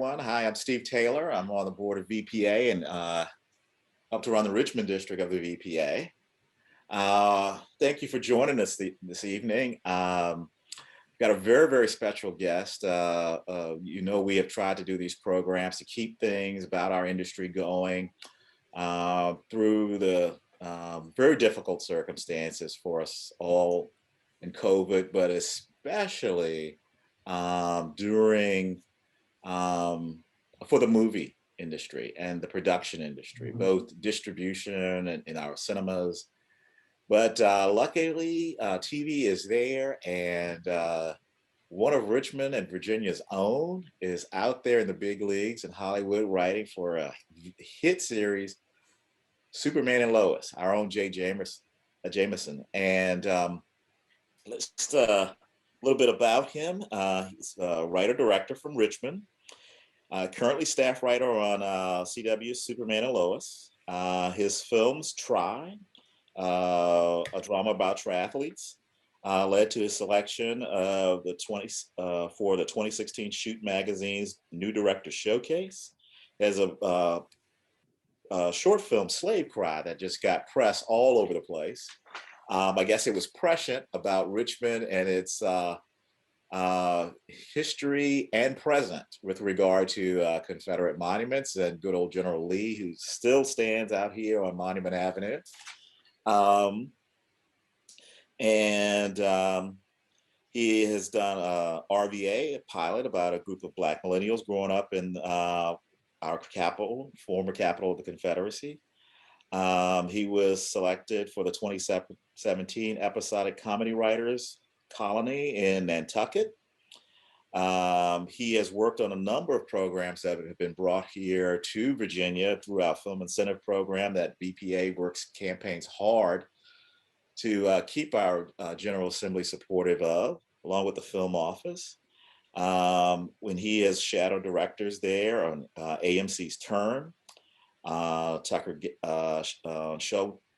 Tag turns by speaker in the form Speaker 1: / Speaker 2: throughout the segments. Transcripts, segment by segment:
Speaker 1: everyone. Hi, I'm Steve Taylor. I'm on the board of VPA and up to run the Richmond district of the VPA. Thank you for joining us this evening. Got a very special guest. We have tried to do these programs to keep things about our industry going through the very difficult circumstances for us all in COVID, but especially during for the movie industry and the production industry, both distribution and in our cinemas. But luckily, TV is there, and one of Richmond and Virginia's own is out there in the big leagues in Hollywood writing for a hit series, Superman and Lois, our own Jamison. And let's a little bit about him. He's a writer-director from Richmond, currently staff writer on CW's Superman and Lois. His films, Try, a drama about triathletes, led to his selection of the for the 2016 Shoot Magazine's New Director Showcase. There's a short film, Slave Cry, that just got press all over the place. I guess it was prescient about Richmond and its history and present with regard to Confederate monuments and good old General Lee, who still stands out here on Monument Avenue. He has done RVA, a pilot about a group of Black millennials growing up in our capital, former capital of the Confederacy. He was selected for the 2017 Episodic Comedy Writers Colony in Nantucket. He has worked on a number of programs that have been brought here to Virginia through our film incentive program that BPA campaigns hard to keep our General Assembly supportive of, along with the film office. When he has shadow directors there on AMC's Turn,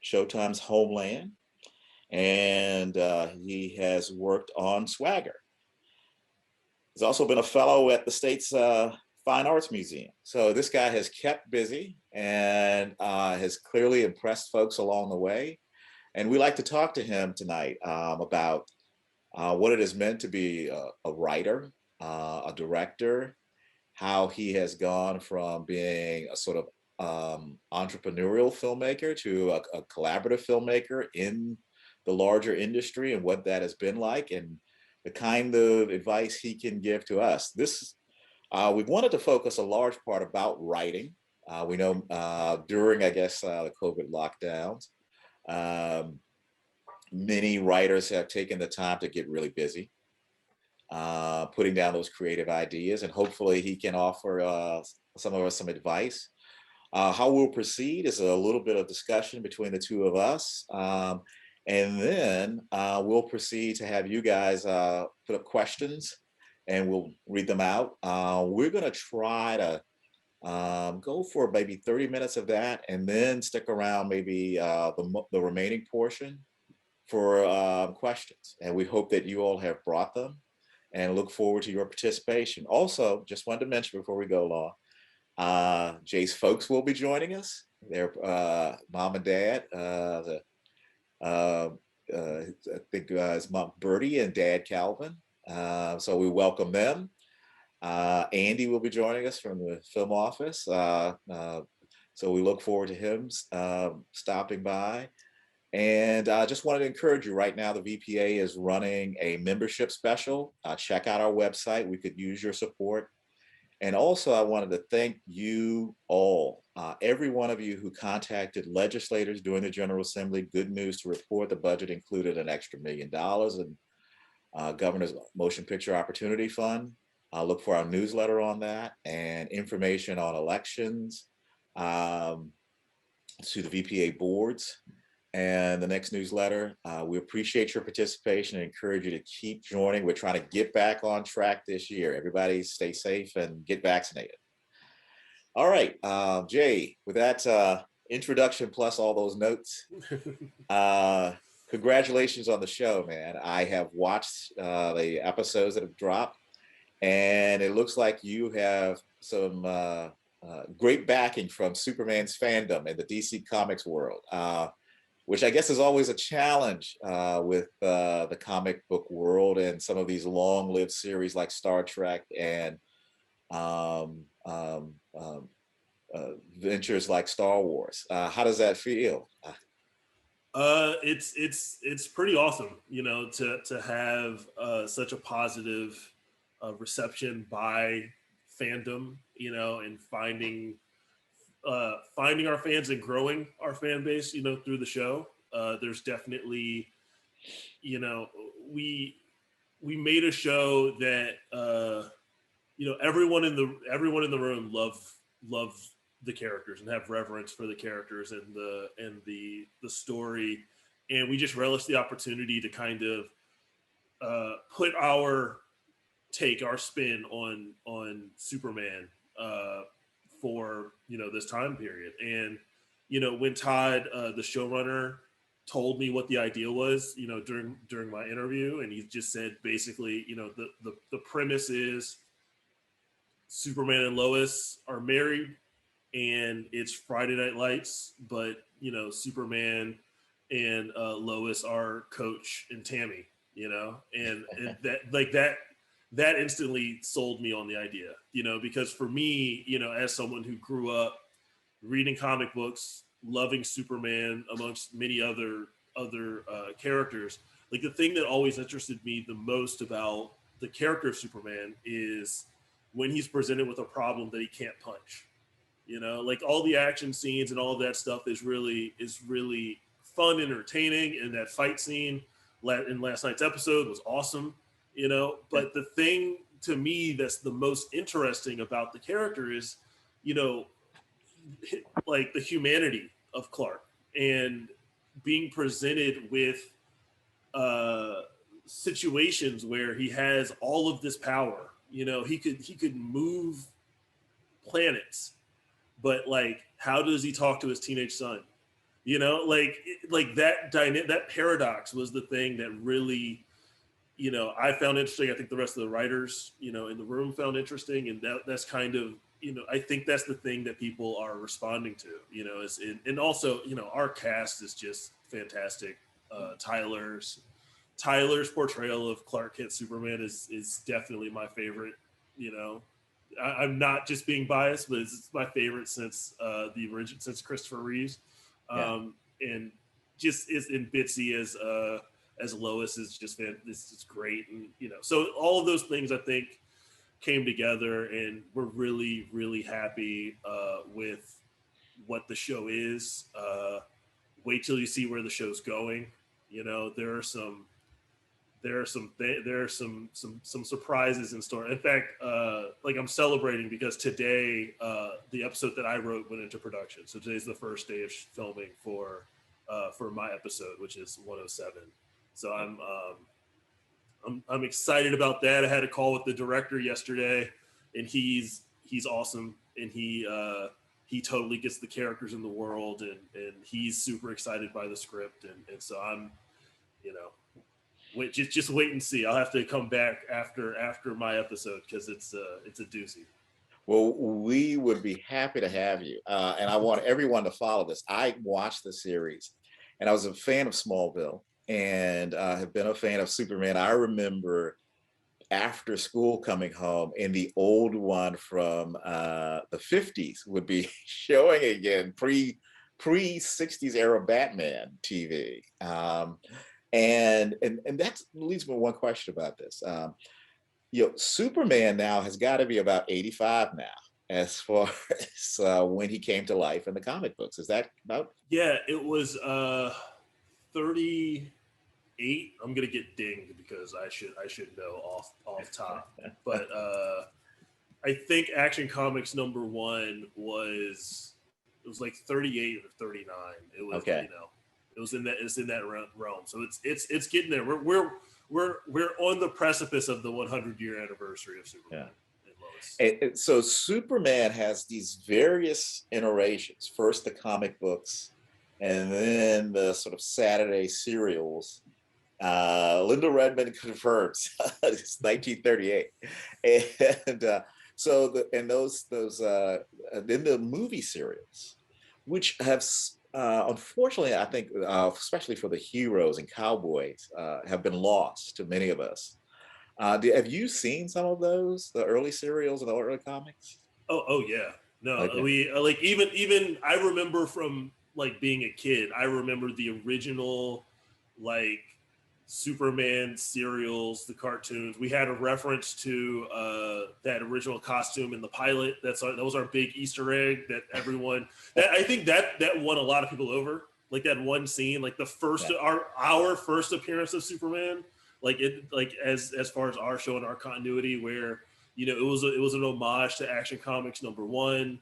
Speaker 1: Showtime's Homeland, and he has worked on Swagger. He's also been a fellow at the state's Fine Arts Museum. So this guy has kept busy and has clearly impressed folks along the way. And we like to talk to him tonight about what it has meant to be a writer, a director, how he has gone from being a sort of entrepreneurial filmmaker to a collaborative filmmaker in the larger industry, and what that has been like, and the kind of advice he can give to us. We wanted to focus a large part about writing. We know during, I guess, the COVID lockdowns, many writers have taken the time to get really busy, putting down those creative ideas, and hopefully he can offer some of us some advice. How we'll proceed is a little bit of discussion between the two of us. And then we'll proceed to have you guys put up questions and we'll read them out. We're gonna try to go for maybe 30 minutes of that, and then stick around maybe the remaining portion for questions. And we hope that you all have brought them and look forward to your participation. Also, just wanted to mention before we go along, Jay's folks will be joining us. Their mom and dad, I think his mom Bertie and dad Calvin. So we welcome them. Andy will be joining us from the film office. So we look forward to him stopping by. And I just wanted to encourage you right now, the VPA is running a membership special. Check out our website. We could use your support. And also, I wanted to thank you all, every one of you who contacted legislators during the General Assembly. Good news to report, the budget included an extra $1 million in Governor's Motion Picture Opportunity Fund. Look for our newsletter on that, and information on elections to the VPA boards. And the next newsletter, we appreciate your participation and encourage you to keep joining. We're trying to get back on track this year. Everybody stay safe and get vaccinated. All right, Jay, with that introduction plus all those notes, congratulations on the show, man. I have watched the episodes that have dropped, and it looks like you have some great backing from Superman's fandom in the DC Comics world, which I guess is always a challenge with the comic book world and some of these long-lived series like Star Trek and um, um, um, ventures like Star Wars. How does that feel?
Speaker 2: It's pretty awesome, to have such a positive reception by fandom, and finding our fans and growing our fan base, through the show. There's definitely, you know, we we made a show that everyone in the room love the characters and have reverence for the characters and the story, and we just relish the opportunity to kind of put our spin on Superman for this time period. And when Todd, the showrunner, told me what the idea was, during my interview, and he just said basically, the premise is Superman and Lois are married, and it's Friday Night Lights, but Superman and Lois are Coach and Tammy, and that instantly sold me on the idea, because for me, as someone who grew up reading comic books, loving Superman amongst many other characters, like the thing that always interested me the most about the character of Superman is when he's presented with a problem that he can't punch. Like all the action scenes and all of that stuff is really fun and entertaining, and that fight scene in last night's episode was awesome. But the thing to me that's the most interesting about the character is, you know, like the humanity of Clark and being presented with uh, situations where he has all of this power. He could move planets, but like, how does he talk to his teenage son? Like that paradox was the thing that really, I found interesting. I think the rest of the writers, in the room found interesting, and that's kind of, I think that's the thing that people are responding to, and also, our cast is just fantastic. Tyler's portrayal of Clark Kent Superman is definitely my favorite. You know, I'm not just being biased, but it's my favorite since the origin, since Christopher Reeves,
Speaker 1: Yeah.
Speaker 2: and just is in Bitsy as Lois is just this is great, and so all of those things I think came together, and we're really happy with what the show is. Wait till you see where the show's going. There are some surprises in store. In fact, like I'm celebrating because today the episode that I wrote went into production. So today's the first day of filming for my episode, which is 107. So I'm excited about that. I had a call with the director yesterday, and he's awesome, and he totally gets the characters in the world, and he's super excited by the script, and so I'm, just wait and see. I'll have to come back after my episode because it's a doozy.
Speaker 1: Well, we would be happy to have you. And I want everyone to follow this. I watched the series and I was a fan of Smallville and have been a fan of Superman. I remember after school coming home and the old one from the 50s would be showing again, pre 60s era Batman TV. And that leads me to one question about this. Superman now has got to be about 85 now, as far as when he came to life in the comic books. Is that about?
Speaker 2: Yeah, it was 38. I'm gonna get dinged because I should know off top, but I think Action Comics #1 was, it was like 38 or 39. It was,
Speaker 1: Okay.
Speaker 2: it's in that realm. So it's getting there. We're on the precipice of the 100-year anniversary of Superman.
Speaker 1: Yeah.
Speaker 2: And Lois.
Speaker 1: And so Superman has these various iterations. First the comic books, and then the sort of Saturday serials. Linda Redmond confirms it's 1938, and so then the movie serials, which have unfortunately, I think, especially for the heroes and cowboys, have been lost to many of us. Have you seen some of those, the early serials and the early comics?
Speaker 2: Oh yeah. No,
Speaker 1: Okay.
Speaker 2: we like even I remember from like being a kid. I remember the original like Superman serials, the cartoons. We had a reference to that original costume in the pilot. That was our big Easter egg that everyone. That I think that won a lot of people over. Like that one scene, like the first
Speaker 1: Yeah.
Speaker 2: our first appearance of Superman, like it like as far as our show and our continuity, where it was an homage to Action Comics #1.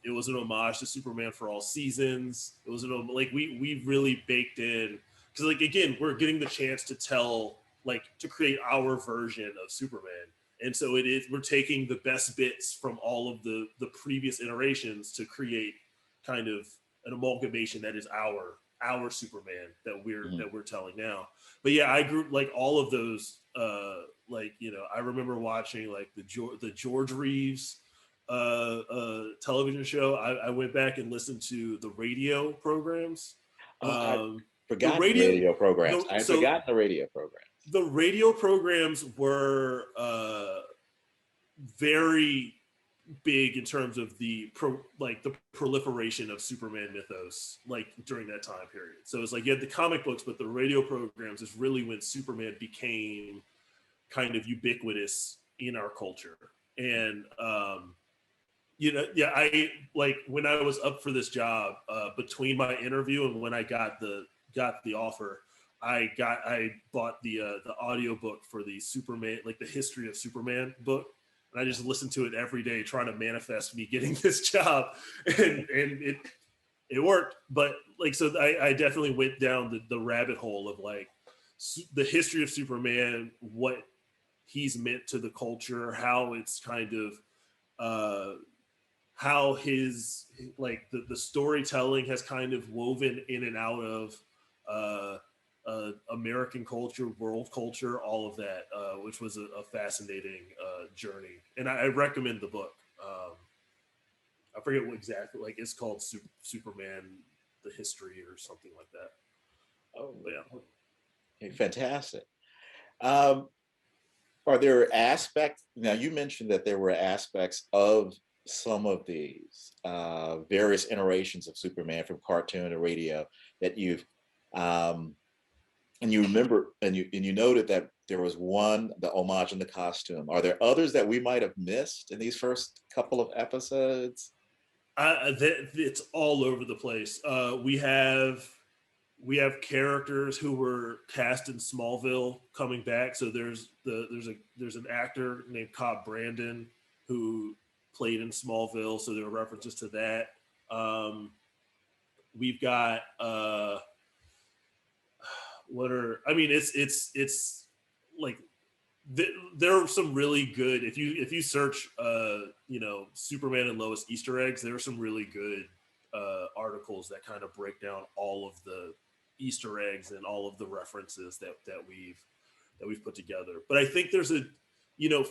Speaker 2: It was an homage to Superman for All Seasons. It was like we really baked in because like again we're getting the chance to tell like to create our version of Superman, and so we're taking the best bits from all of the previous iterations to create kind of an amalgamation that is our Superman
Speaker 1: Mhm.
Speaker 2: that we're telling now. But yeah, I grew like all of those. Like I remember watching like the George Reeves television show. I went back and listened to the radio programs.
Speaker 1: Oh, I
Speaker 2: Um, the
Speaker 1: forgotten the
Speaker 2: radio,
Speaker 1: radio programs.
Speaker 2: the
Speaker 1: I had
Speaker 2: so
Speaker 1: forgotten the radio programs.
Speaker 2: the radio programs were very big in terms of the proliferation of Superman mythos like during that time period. So it's like you had the comic books, but the radio programs is really when Superman became kind of ubiquitous in our culture. And yeah, I like when I was up for this job, between my interview and when I got the offer, I bought the audio book for the Superman, like the history of Superman book, and I just listened to it every day, trying to manifest me getting this job, and it worked. But like, so I definitely went down the rabbit hole of like the history of Superman, what he's meant to the culture, how it's kind of how his like the storytelling has kind of woven in and out of American culture, world culture, all of that, which was a fascinating journey. And I recommend the book. I forget what exactly, like it's called Superman, the History or something like that.
Speaker 1: Oh,
Speaker 2: But yeah.
Speaker 1: okay, fantastic. Um, are there aspects, now you mentioned that there were aspects of some of these various iterations of Superman from cartoon to radio that you've, um, and you remember, and you noted that there was one, the homage in the costume. Are there others that we might have missed in these first couple of episodes?
Speaker 2: It's all over the place. We have characters who were cast in Smallville coming back. So there's an actor named Cobb Brandon who played in Smallville. So there are references to that. We've got it's like there are some really good if you search Superman and Lois Easter eggs. There are some really good articles that kind of break down all of the Easter eggs and all of the references that we've put together. But I think there's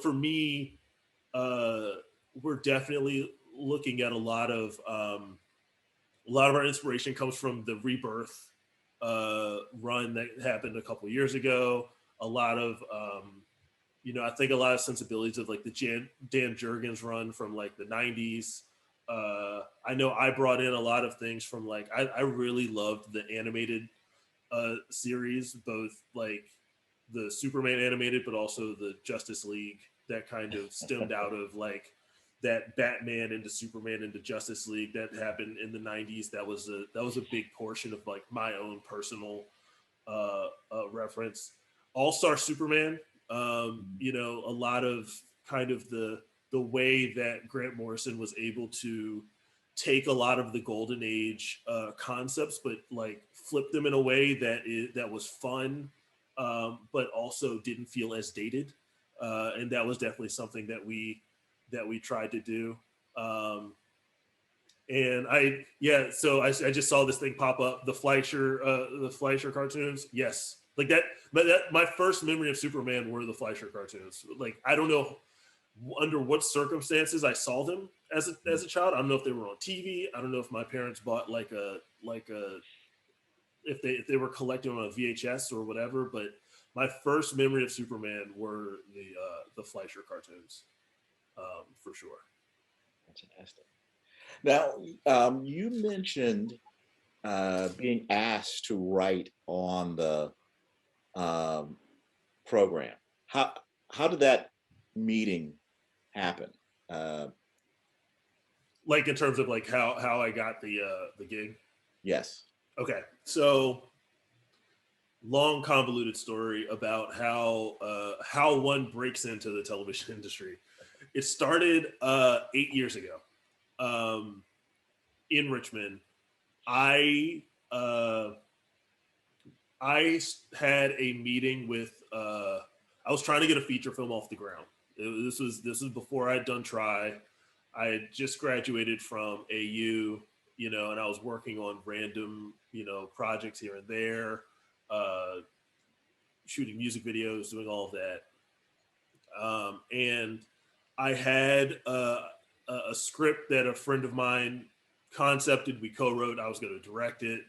Speaker 2: for me, uh, we're definitely looking at a lot of our inspiration comes from the Rebirth run that happened a couple years ago. A lot of I think a lot of sensibilities of like the Dan Jurgens run from like the '90s. I know I brought in a lot of things from like I really loved the animated series, both like the Superman animated, but also the Justice League that kind of stemmed out of like that Batman into Superman into Justice League that happened in the '90s. That was a big portion of like my own personal reference. All Star Superman, a lot of kind of the way that Grant Morrison was able to take a lot of the golden age concepts, but like flip them in a way that was fun, but also didn't feel as dated. And that was definitely something that we tried to do. Um, and so I just saw this thing pop up. The Fleischer cartoons. Yes, Like that, but that my first memory of Superman were the Fleischer cartoons. Like I don't know under what circumstances I saw them as a child. I don't know if they were on TV. I don't know if my parents bought like a if they were collecting on a VHS or whatever. But my first memory of Superman were the Fleischer cartoons, for sure.
Speaker 1: Fantastic. Now, you mentioned being asked to write on the program. How did that meeting happen? Uh,
Speaker 2: Like in terms of like how I got the gig.
Speaker 1: yes.
Speaker 2: Okay, so long convoluted story about how one breaks into the television industry. It started 8 years ago in Richmond. I uh, I had a meeting with. I was trying to get a feature film off the ground. This was before I had done Try. I had just graduated from AU, and I was working on random, projects here and there, uh, shooting music videos, doing all of that. And I had a script that a friend of mine concepted. We co-wrote. I was going to direct it.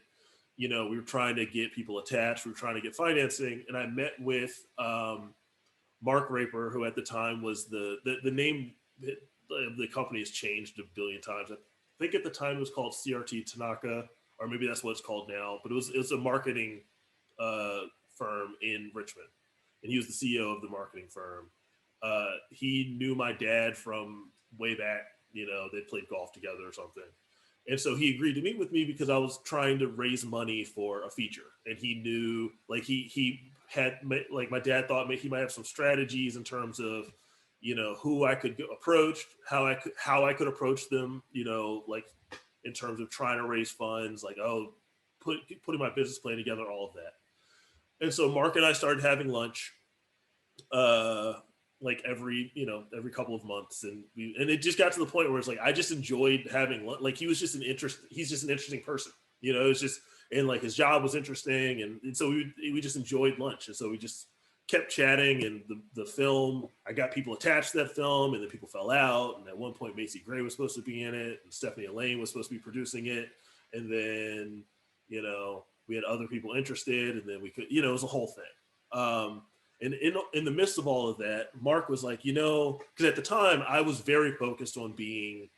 Speaker 2: We were trying to get people attached. We were trying to get financing, and I met with Mark Raper, who at the time was the name of the company has changed a billion times. I think at the time it was called CRT Tanaka, or maybe that's what it's called now. But it was a marketing firm in Richmond, and he was the CEO of the marketing firm. He knew my dad from way back. They played golf together or something. And so he agreed to meet with me because I was trying to raise money for a feature. And he knew, like, he had, like, my dad thought he might have some strategies in terms of, who I could approach, how I could approach them, like in terms of trying to raise funds, like, putting my business plan together, all of that. And so Mark and I started having lunch, like every couple of months, and it just got to the point where it's like I just enjoyed having, like, he's just an interesting person, it's just, and like his job was interesting, and so we just enjoyed lunch, and so we just kept chatting. And the film, I got people attached to that film, and then people fell out, and at one point Macy Gray was supposed to be in it, and Stephanie Elaine was supposed to be producing it, and then we had other people interested, and then we could, it was a whole thing. And in the midst of all of that, Mark was like, because at the time I was very focused on being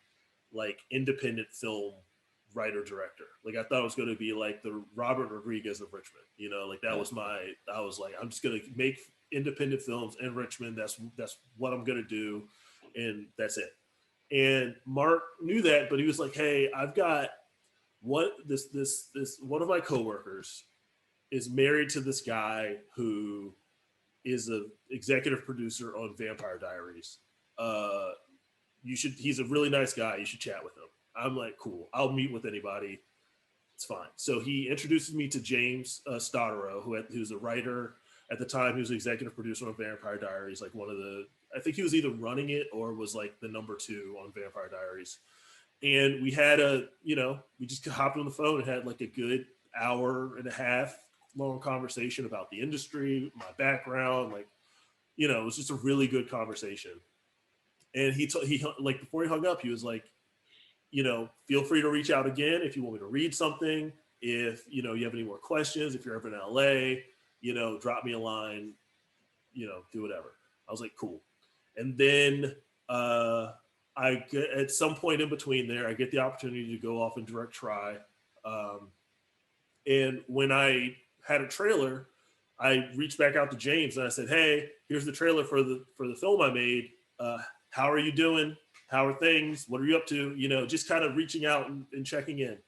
Speaker 2: like independent film writer director. Like I thought I was going to be like the Robert Rodriguez of Richmond. Like that was I was like, I'm just going to make independent films in Richmond. That's what I'm going to do, and that's it. And Mark knew that, but he was like, hey, I've got this one of my coworkers is married to this guy who is an executive producer on Vampire Diaries. He's a really nice guy. You should chat with him. I'm like, cool. I'll meet with anybody. It's fine. So he introduces me to James Stottero, who's a writer at the time. He was executive producer on Vampire Diaries, like I think he was either running it or was like the number 2 on Vampire Diaries. And we had we just hopped on the phone and had like a good hour and a half long conversation about the industry, my background, like, it was just a really good conversation. And he like, before he hung up, he was like, feel free to reach out again if you want me to read something. If, you have any more questions, if you're ever in LA, drop me a line, do whatever. I was like, cool. And then I get, at some point in between there, I get the opportunity to go off and direct Try. And when I had a trailer, I reached back out to James and I said, hey, here's the trailer for the film I made. How are you doing? How are things? What are you up to? Just kind of reaching out and checking in.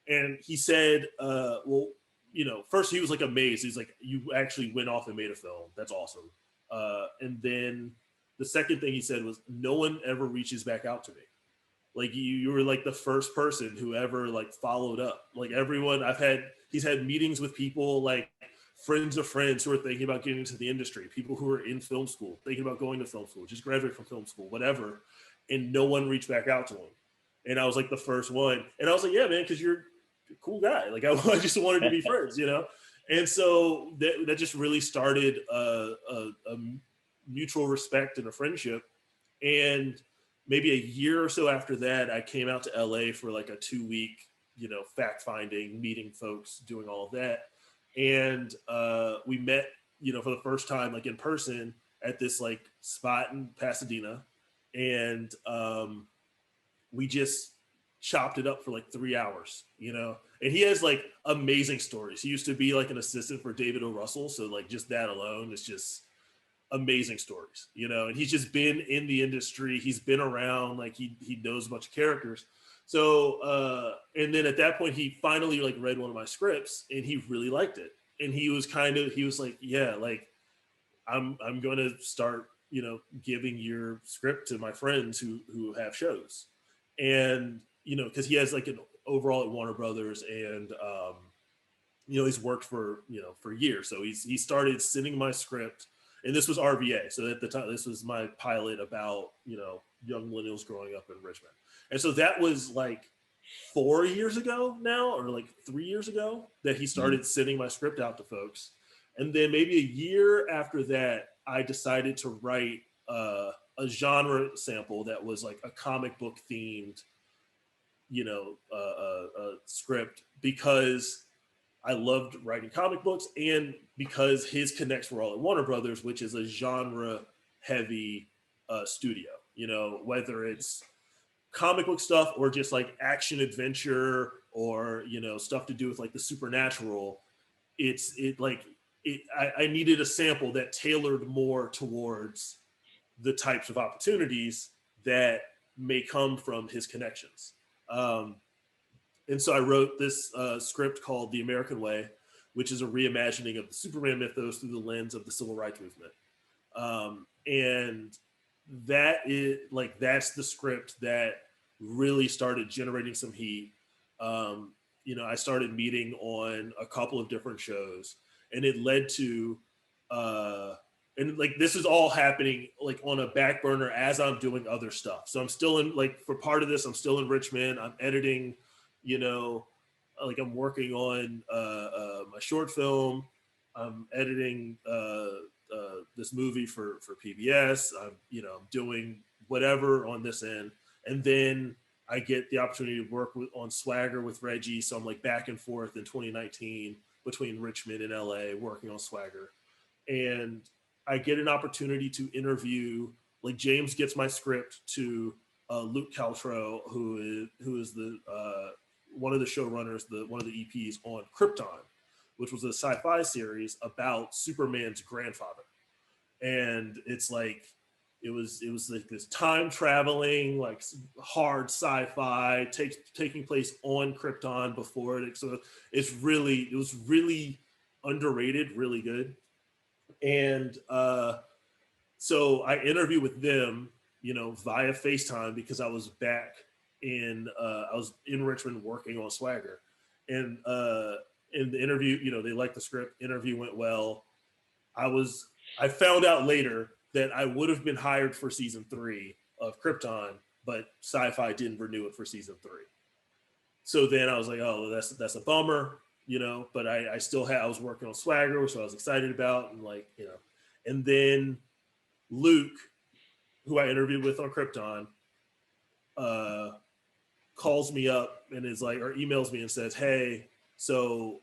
Speaker 2: And he said, well, first he was like amazed. He's like, you actually went off and made a film. That's awesome. And then the second thing he said was, no one ever reaches back out to me. Like you were like the first person who ever like followed up. Like everyone he's had meetings with people like friends of friends who are thinking about getting into the industry, people who are in film school, thinking about going to film school, just graduate from film school, whatever. And no one reached back out to him. And I was like the first one. And I was like, yeah, man, because you're a cool guy. Like I just wanted to be friends, And so that just really started a mutual respect and a friendship. And maybe a year or so after that, I came out to LA for like a 2 week, fact finding, meeting folks, doing all of that. And we met, for the first time, like in person at this like spot in Pasadena. And we just chopped it up for like 3 hours, and he has like amazing stories. He used to be like an assistant for David O. Russell. So like just that alone is just amazing stories, and he's just been in the industry. He's been around, like he knows a bunch of characters. So, and then at that point he finally like read one of my scripts and he really liked it. And he was like, yeah, like I'm going to start, giving your script to my friends who have shows. And, cause he has like an overall at Warner Brothers and, he's worked for years. So he started sending my script, and this was RVA. So at the time, this was my pilot about, young millennials growing up in Richmond. And so that was like 4 years ago now, or like 3 years ago, that he started sending my script out to folks. And then maybe a year after that, I decided to write a genre sample that was like a comic book themed, script, because I loved writing comic books and because his connects were all at Warner Brothers, which is a genre heavy studio, whether it's comic book stuff or just like action adventure or, stuff to do with like the supernatural. I needed a sample that tailored more towards the types of opportunities that may come from his connections. And so I wrote this script called The American Way, which is a reimagining of the Superman mythos through the lens of the civil rights movement. And that's the script that really started generating some heat. I started meeting on a couple of different shows, and it led to, and like this is all happening like on a back burner as I'm doing other stuff. So I'm still in, like, for part of this, I'm still in Richmond. I'm editing, like I'm working on my short film. I'm editing this movie for PBS. I'm doing whatever on this end, and then I get the opportunity to work on Swagger with Reggie. So I'm like back and forth in 2019 between Richmond and LA working on Swagger, and I get an opportunity to interview. Like James gets my script to Luke Caltro, who is the one of the showrunners, one of the EPs on Krypton, which was a sci-fi series about Superman's grandfather. And it's like it was like this time traveling, like hard sci-fi taking place on Krypton before it. So it was really underrated, really good. And so I interviewed with them, via FaceTime, because I was in Richmond working on Swagger. And in the interview, they liked the script. Interview went well. I found out later that I would have been hired for season 3 of Krypton, but Sci-Fi didn't renew it for season 3. So then I was like, oh, that's a bummer, but I was working on Swagger, which I was excited about. And like, and then Luke, who I interviewed with on Krypton, calls me up and is like, or emails me and says, hey, so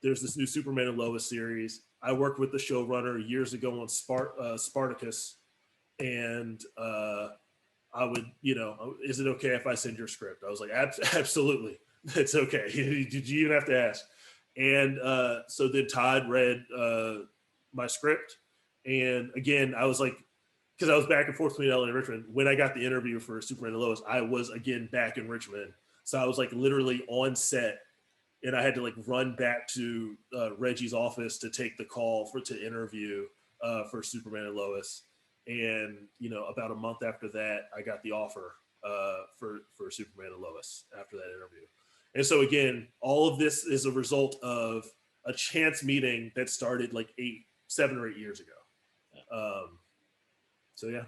Speaker 2: there's this new Superman and Lois series. I worked with the showrunner years ago on Spartacus, and I would, is it okay if I send your script? I was like, absolutely, it's okay. Did you even have to ask? And so then Todd read my script, and again, I was like, because I was back and forth between LA and Richmond. When I got the interview for Superman and Lois, I was again back in Richmond, so I was like literally on set. And I had to like run back to Reggie's office to take the call to interview for Superman and Lois. And, about a month after that, I got the offer for Superman and Lois after that interview. And so again, all of this is a result of a chance meeting that started like 7 or 8 years ago. So yeah.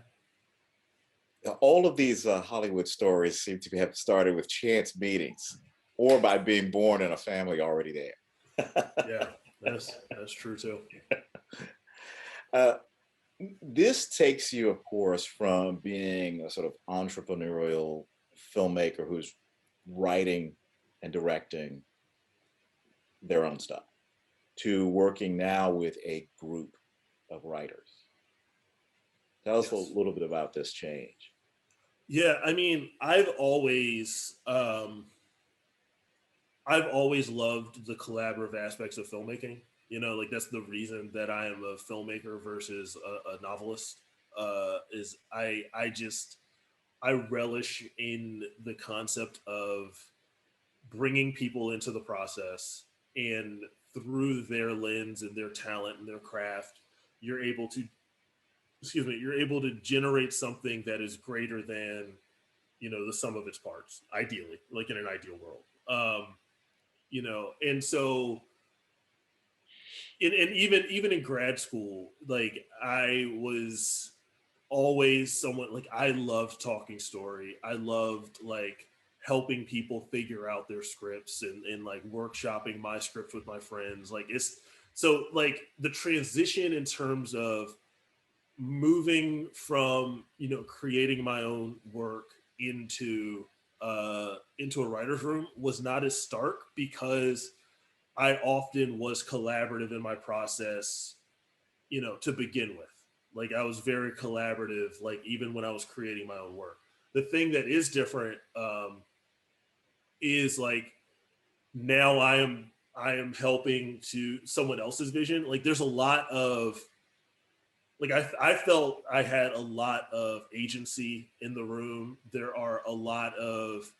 Speaker 1: All of these Hollywood stories seem to have started with chance meetings, or by being born in a family already there.
Speaker 2: Yeah, that's true too.
Speaker 1: Uh, this takes you, of course, from being a sort of entrepreneurial filmmaker who's writing and directing their own stuff to working now with a group of writers. Tell us a
Speaker 2: Yes.
Speaker 1: little bit about this change.
Speaker 2: Yeah, I mean, I've always loved the collaborative aspects of filmmaking. You know, like that's the reason that I am a filmmaker versus a novelist. Is I relish in the concept of bringing people into the process, and through their lens and their talent and their craft, you're able to, you're able to generate something that is greater than, the sum of its parts, ideally, like in an ideal world. And so, and even in grad school, like I was always someone, like I loved talking story. I loved like helping people figure out their scripts, and like workshopping my scripts with my friends. Like it's so like the transition in terms of moving from, creating my own work into a writer's room was not as stark, because I often was collaborative in my process, to begin with. Like I was very collaborative, like even when I was creating my own work. The thing that is different, is like now I am helping to someone else's vision. Like there's a lot of, like I felt I had a lot of agency in the room. There are a lot of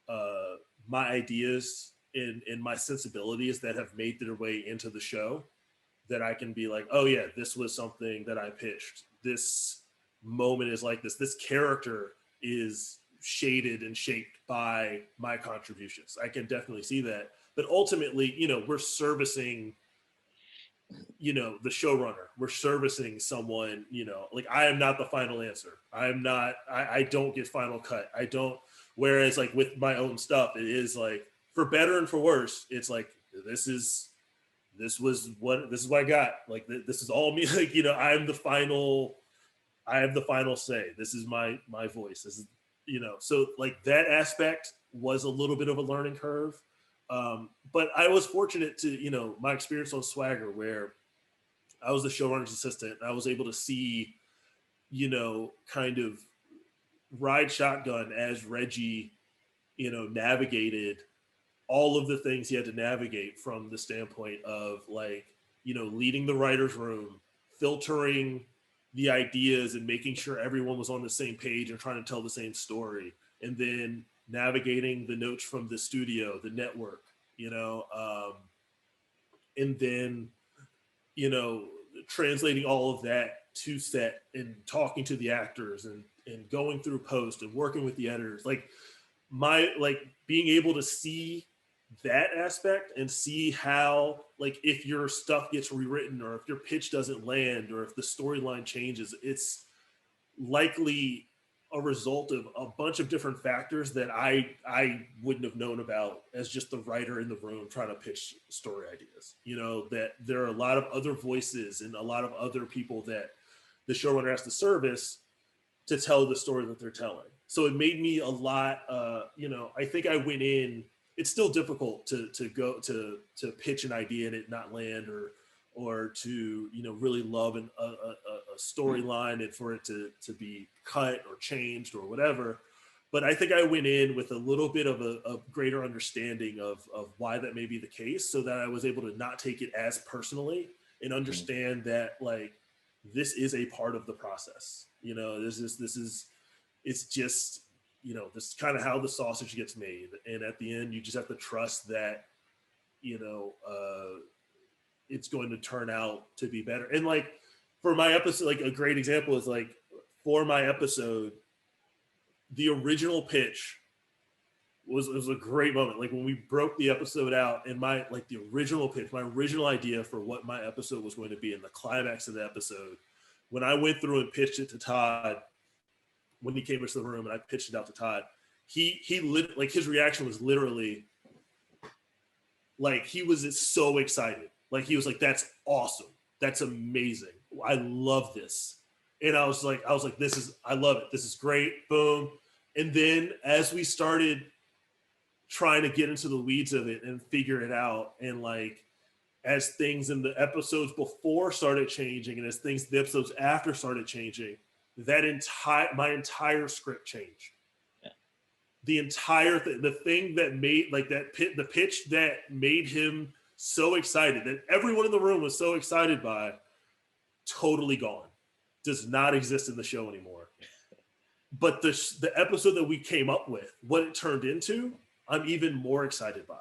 Speaker 2: uh, my ideas and my sensibilities that have made their way into the show, that I can be like, oh yeah, this was something that I pitched. This moment is like this. This character is shaded and shaped by my contributions. I can definitely see that. But ultimately, we're servicing, the showrunner. We're servicing someone, like I am not the final answer. I'm not, I don't get final cut. I don't, whereas like with my own stuff, it is like, for better and for worse, it's like, this is, this is what I got. Like this is all me. Like, I have the final say. This is my voice. This is, so like that aspect was a little bit of a learning curve. But I was fortunate to, my experience on Swagger, where I was the showrunner's assistant. I was able to see, kind of ride shotgun as Reggie, navigated all of the things he had to navigate, from the standpoint of like, leading the writer's room, filtering the ideas and making sure everyone was on the same page and trying to tell the same story. And then navigating the notes from the studio, the network, and then, you know, translating all of that to set and talking to the actors, and going through post and working with the editors. Like being able to see that aspect and see how, like, if your stuff gets rewritten, or if your pitch doesn't land, or if the storyline changes, it's likely a result of a bunch of different factors that I wouldn't have known about as just the writer in the room trying to pitch story ideas. That there are a lot of other voices and a lot of other people that the showrunner has to service to tell the story that they're telling. So it made me a lot, I think I went in, it's still difficult to go to pitch an idea and it not land, or to, really love a storyline, and for it to be cut or changed or whatever. But I think I went in with a little bit of a greater understanding of why that may be the case, so that I was able to not take it as personally, and understand that, like, this is a part of the process. It's just, this is kind of how the sausage gets made. And at the end, you just have to trust that, you know, uh, it's going to turn out to be better. And like for my episode, like a great example is like, for my episode, the original pitch was a great moment. Like when we broke the episode out, and my, like, the original pitch, my original idea for what my episode was going to be, and the climax of the episode, when I went through and pitched it to Todd, when he came into the room and I pitched it out to Todd, like his reaction was literally like, he was so excited. Like he was like, that's awesome. That's amazing. I love this. And I was like, I love it. This is great. Boom. And then as we started trying to get into the weeds of it and figure it out, and like as things in the episodes before started changing, and as things the episodes after started changing, my entire script changed.
Speaker 1: Yeah.
Speaker 2: The entire thing, the thing that made like the pitch that made him so excited, that everyone in the room was so excited by, totally gone. Does not exist in the show anymore. But the episode that we came up with, what it turned into, I'm even more excited by.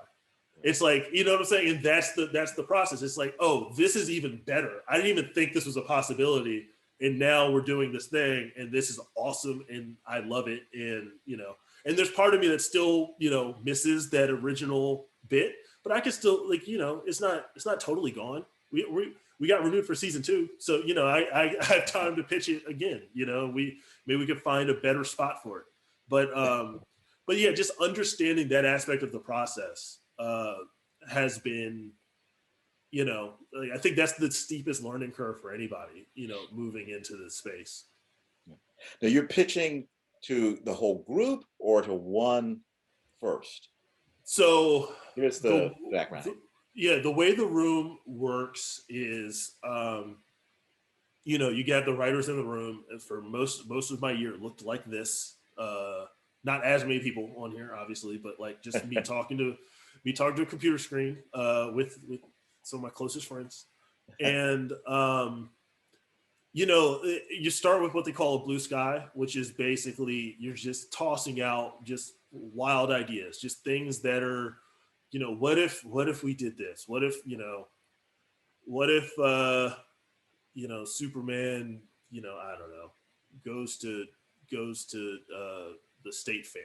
Speaker 2: It's like, you know what I'm saying? And that's the process. It's like, oh, this is even better. I didn't even think this was a possibility. And now we're doing this thing, and this is awesome, and I love it. And, and there's part of me that still, misses that original bit, but I can still, like, it's not totally gone. We got renewed for season 2. So, I have time to pitch it again. Maybe we could find a better spot for it. But yeah, just understanding that aspect of the process has been, I think that's the steepest learning curve for anybody, moving into this space.
Speaker 1: Now you're pitching to the whole group or to one first?
Speaker 2: So
Speaker 1: give us the background.
Speaker 2: The way the room works is, you get the writers in the room. And for most of my year, it looked like this. Not as many people on here, obviously, but like just me talking to a computer screen with some of my closest friends. And, you start with what they call a blue sky, which is basically you're just tossing out just wild ideas, just things that are, what if we did this? What if Superman, I don't know, goes to the state fair,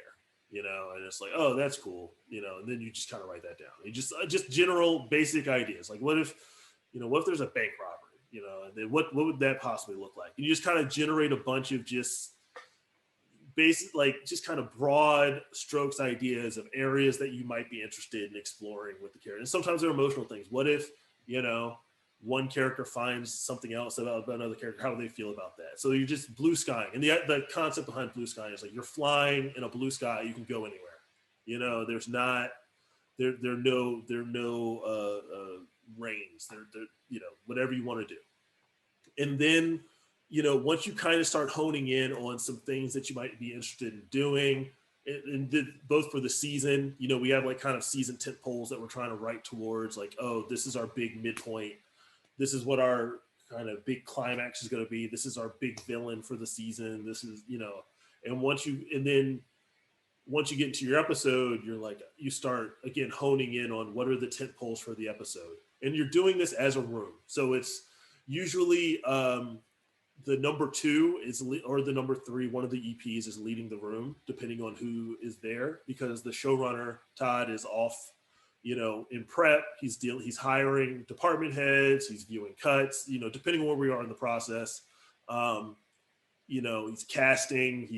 Speaker 2: and it's like, oh, that's cool, and then you just kind of write that down. You just general basic ideas, like what if there's a bank robbery, and then what would that possibly look like? And you just kind of generate a bunch of just basic, like just kind of broad strokes ideas of areas that you might be interested in exploring with the character. And sometimes they're emotional things. What if, one character finds something else about another character? How do they feel about that? So you're just blue skying. And the concept behind blue sky is like you're flying in a blue sky. You can go anywhere. There's not there are no reins. They're whatever you want to do. And then once you kind of start honing in on some things that you might be interested in doing, and both for the season, we have like kind of season tent poles that we're trying to write towards, like, oh, this is our big midpoint. This is what our kind of big climax is going to be. This is our big villain for the season. This is, and once you get into your episode, you're like, you start again honing in on what are the tent poles for the episode. And you're doing this as a room. So it's usually the number 2 or the number 3, one of the EPs is leading the room, depending on who is there, because the showrunner, Todd, is off, in prep. He's hiring department heads, he's viewing cuts, depending on where we are in the process. He's casting,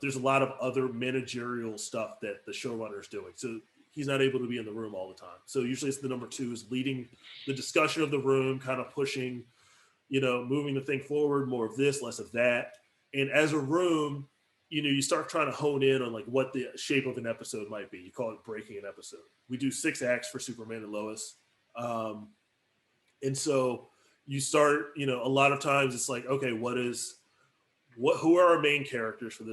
Speaker 2: there's a lot of other managerial stuff that the showrunner is doing. So he's not able to be in the room all the time. So usually it's the number 2 is leading the discussion of the room, kind of pushing, moving the thing forward, more of this, less of that. And as a room, you start trying to hone in on like what the shape of an episode might be. You call it breaking an episode. We do 6 acts for Superman and Lois. And so you start, a lot of times it's like, okay, who are our main characters for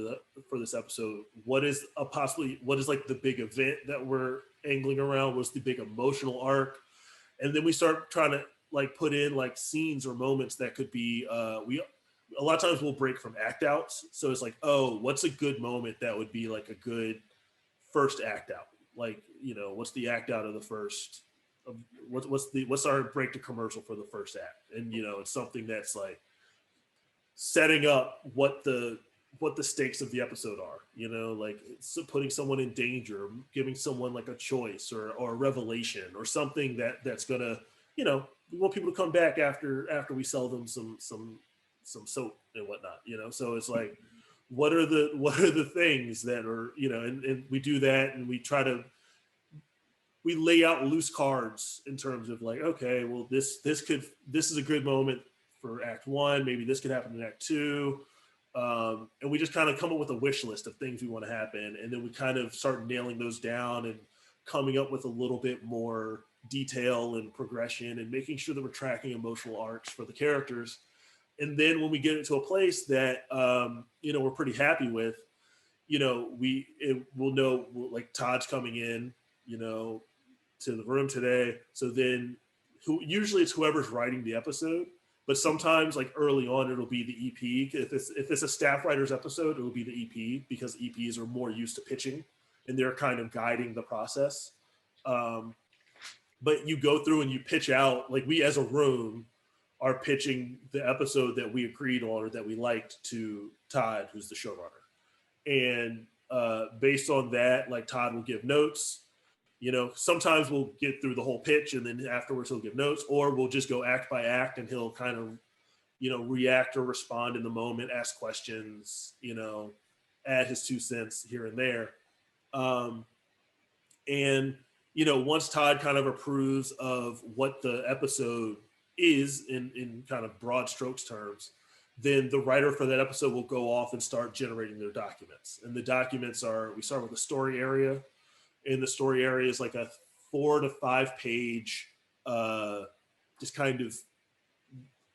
Speaker 2: this episode? What is like the big event that we're angling around? What's the big emotional arc? And then we start trying to like put in like scenes or moments that could be, a lot of times we'll break from act outs. So it's like, oh, what's a good moment that would be like a good first act out? Like, what's the act out of the first, what's our break to commercial for the first act? And, it's something that's like setting up what the stakes of the episode are, like putting someone in danger, giving someone like a choice or a revelation or something that's gonna, we want people to come back after we sell them some soap and whatnot, so it's like, what are the things that are, and we do that, and we try to we lay out loose cards in terms of like, okay, well, this is a good moment for Act One. Maybe this could happen in Act Two. And we just kind of come up with a wish list of things we want to happen, and then we kind of start nailing those down and coming up with a little bit more detail and progression, and making sure that we're tracking emotional arcs for the characters. And then when we get it to a place that we're pretty happy with, we'll know, like, Todd's coming in, to the room today. So then, usually it's whoever's writing the episode. But sometimes, like early on, it'll be the EP. If it's a staff writer's episode, it'll be the EP, because EPs are more used to pitching and they're kind of guiding the process. But you go through and you pitch out, like, we as a room are pitching the episode that we agreed on or that we liked to Todd, who's the showrunner. And based on that, like, Todd will give notes. Sometimes we'll get through the whole pitch and then afterwards he'll give notes, or we'll just go act by act and he'll kind of, react or respond in the moment, ask questions, add his 2 cents here and there. And once Todd kind of approves of what the episode is in kind of broad strokes terms, then the writer for that episode will go off and start generating their documents. And the documents we start with a story area. And the story area is like a 4 to 5 page, just kind of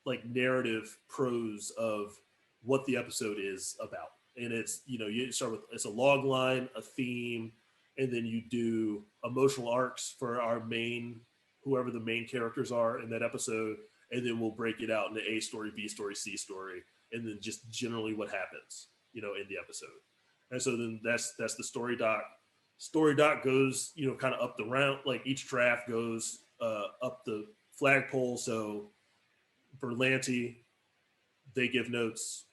Speaker 2: like narrative prose of what the episode is about. And it's, you start with, it's a log line, a theme, and then you do emotional arcs for whoever the main characters are in that episode. And then we'll break it out into A story, B story, C story, and then just generally what happens, in the episode. And so then that's the story doc. Story doc goes, kind of up the round, like each draft goes up the flagpole. So Berlanti, they give notes,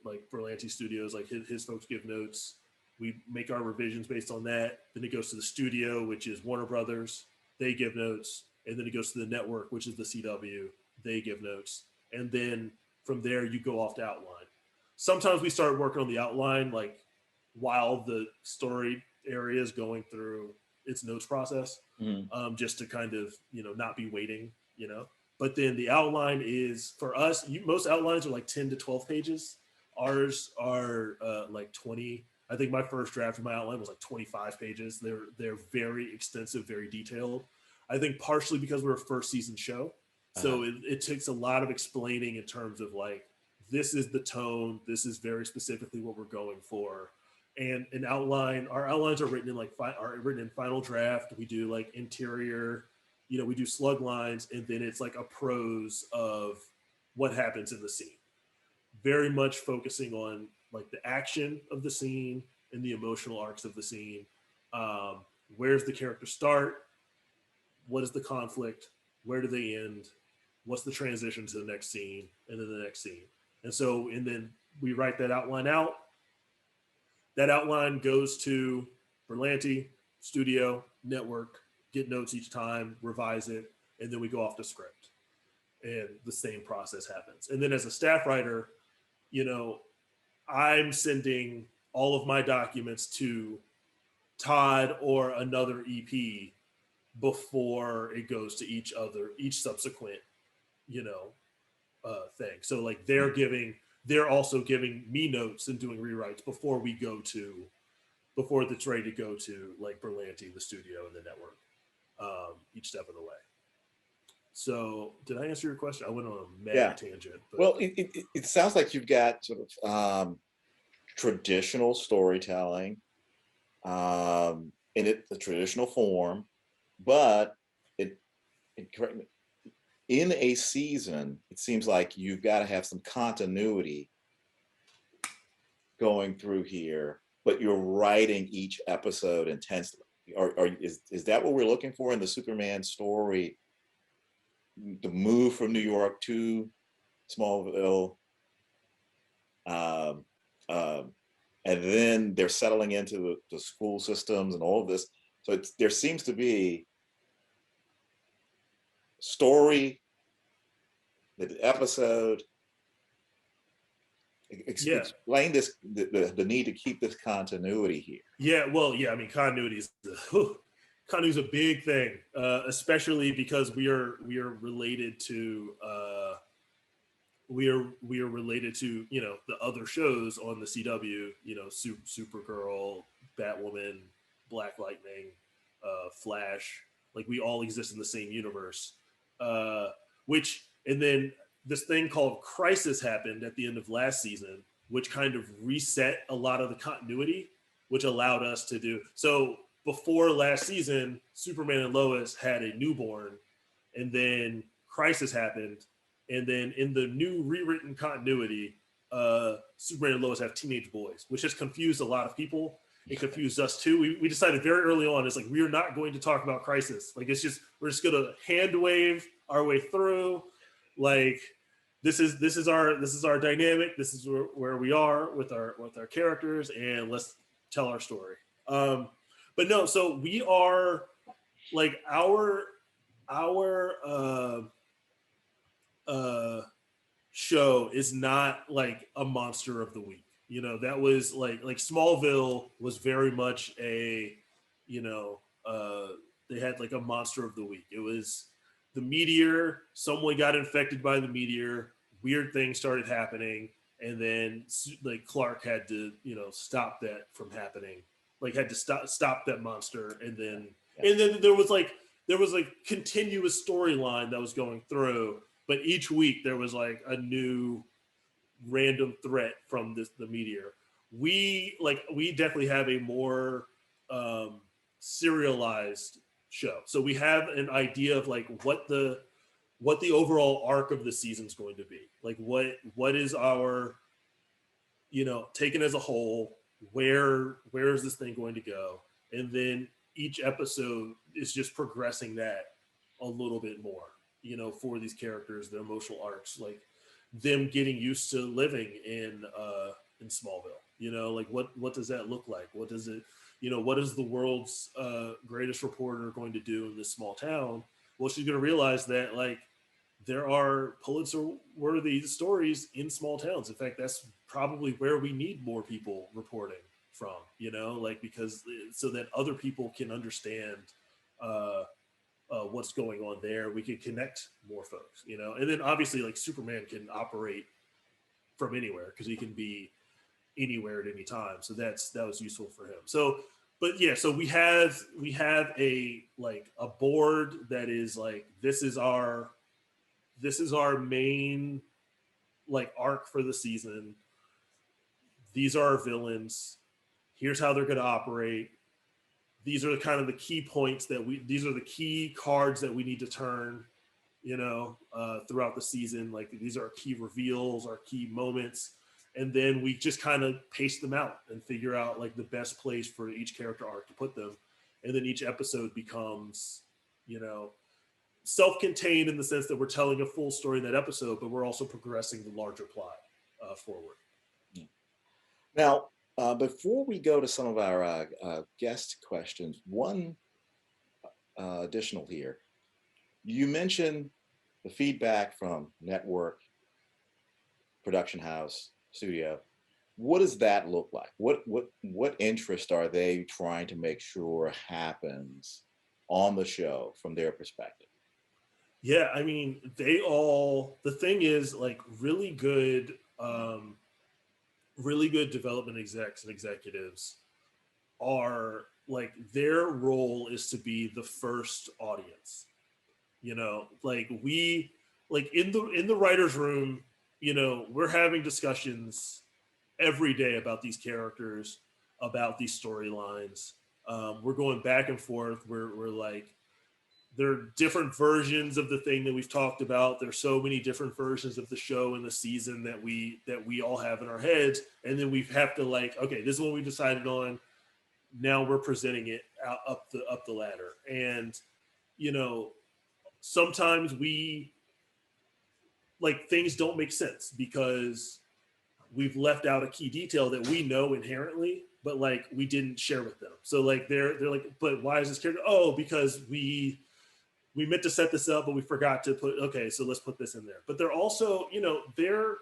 Speaker 2: like Berlanti Studios, like his folks give notes. We make our revisions based on that. Then it goes to the studio, which is Warner Brothers. They give notes. And then it goes to the network, which is the CW. They give notes. And then from there, you go off to outline. Sometimes we start working on the outline, like, while the story area is going through its notes process, just to kind of, not be waiting, But then the outline is, for us, most outlines are like 10 to 12 pages. Ours are like 20. I think my first draft of my outline was like 25 pages. They're very extensive, very detailed. I think partially because we're a first season show. So it takes a lot of explaining in terms of, like, this is the tone. This is very specifically what we're going for. And an outline, our outlines are written in final draft. We do like interior, we do slug lines, and then it's like a prose of what happens in the scene. Very much focusing on, like, the action of the scene and the emotional arcs of the scene. Where's the character start? What is the conflict? Where do they end? What's the transition to the next scene and then the next scene? And then we write that outline out. That outline goes to Berlanti, studio, network, get notes each time, revise it, and then we go off to script. And the same process happens. And then as a staff writer, I'm sending all of my documents to Todd or another EP before it goes to each subsequent, thing. So, like, they're also giving me notes and doing rewrites before it's ready to go to, like, Berlanti, the studio, and the network, each step of the way. So did I answer your question? I went on a mad tangent. But...
Speaker 1: Well, it sounds like you've got sort of traditional storytelling in the traditional form, but in a season, it seems like you've got to have some continuity going through here, but you're writing each episode intensely. Is that what we're looking for in the Superman story? The move from New York to Smallville, and then they're settling into the school systems and all of this. So there seems to be story, the episode. Explain this, the need to keep this continuity here.
Speaker 2: Yeah, well, yeah, I mean, continuity continuity is a big thing, especially because we are related to we are related to, you know, the other shows on the CW, you know, Supergirl, Batwoman, Black Lightning, Flash. Like we all exist in the same universe. Uh, which and then this thing called Crisis happened at the end of last season, which kind of reset a lot of the continuity, which allowed us to do so. Before last season, Superman and Lois had a newborn, and then Crisis happened, and then in the new rewritten continuity, Superman and Lois have teenage boys, which has confused a lot of people. It confused us too. We decided very early on, it's like, we are not going to talk about Crisis. Like, it's just, we're just going to hand wave our way through. Like, this is our dynamic. This is where we are with our characters, and let's tell our story. But no, so we are like our show is not like a monster of the week. You know, that was like Smallville was very much a, you know, they had like a monster of the week. It was the meteor, someone got infected by the meteor, weird things started happening, and then like Clark had to, you know, stop that from happening. Like had to stop that monster, and then there was like continuous storyline that was going through, but each week there was like a new random threat from the meteor. We definitely have a more serialized show, so we have an idea of like what the overall arc of the season is going to be. Like what is our, you know, taken as a whole, where is this thing going to go, and then each episode is just progressing that a little bit more, you know, for these characters, their emotional arcs, like them getting used to living in Smallville. You know, like what does that look like? What does it, you know, what is the world's greatest reporter going to do in this small town? Well, she's going to realize that like there are Pulitzer-worthy stories in small towns. In fact, that's probably where we need more people reporting from, you know, like because so that other people can understand what's going on there. We can connect more folks, you know, and then obviously like Superman can operate from anywhere because he can be anywhere at any time. So that was useful for him. So, but yeah, so we have a like a board that is like this is our main like arc for the season. These are our villains. Here's how they're going to operate. These are kind of the key points these are the key cards that we need to turn, you know, throughout the season. Like these are our key reveals, our key moments. And then we just kind of pace them out and figure out like the best place for each character arc to put them. And then each episode becomes, you know, self-contained in the sense that we're telling a full story in that episode, but we're also progressing the larger plot forward.
Speaker 1: Now, before we go to some of our guest questions, one additional here. You mentioned the feedback from network, production house, studio. What does that look like? What interest are they trying to make sure happens on the show from their perspective?
Speaker 2: Yeah, I mean, the thing is like really good development execs and executives are like their role is to be the first audience. You know, like we like in the writers' room, you know, we're having discussions every day about these characters, about these storylines. We're going back and forth. We're like, there are different versions of the thing that we've talked about. There's so many different versions of the show and the season that we all have in our heads, and then we have to like, okay, this is what we decided on. Now we're presenting it up the ladder, and you know, sometimes we like things don't make sense because we've left out a key detail that we know inherently, but like we didn't share with them. So like they're like, but why is this character? Oh, because we meant to set this up, but we forgot to put, okay, so let's put this in there. But they're also, you know, they're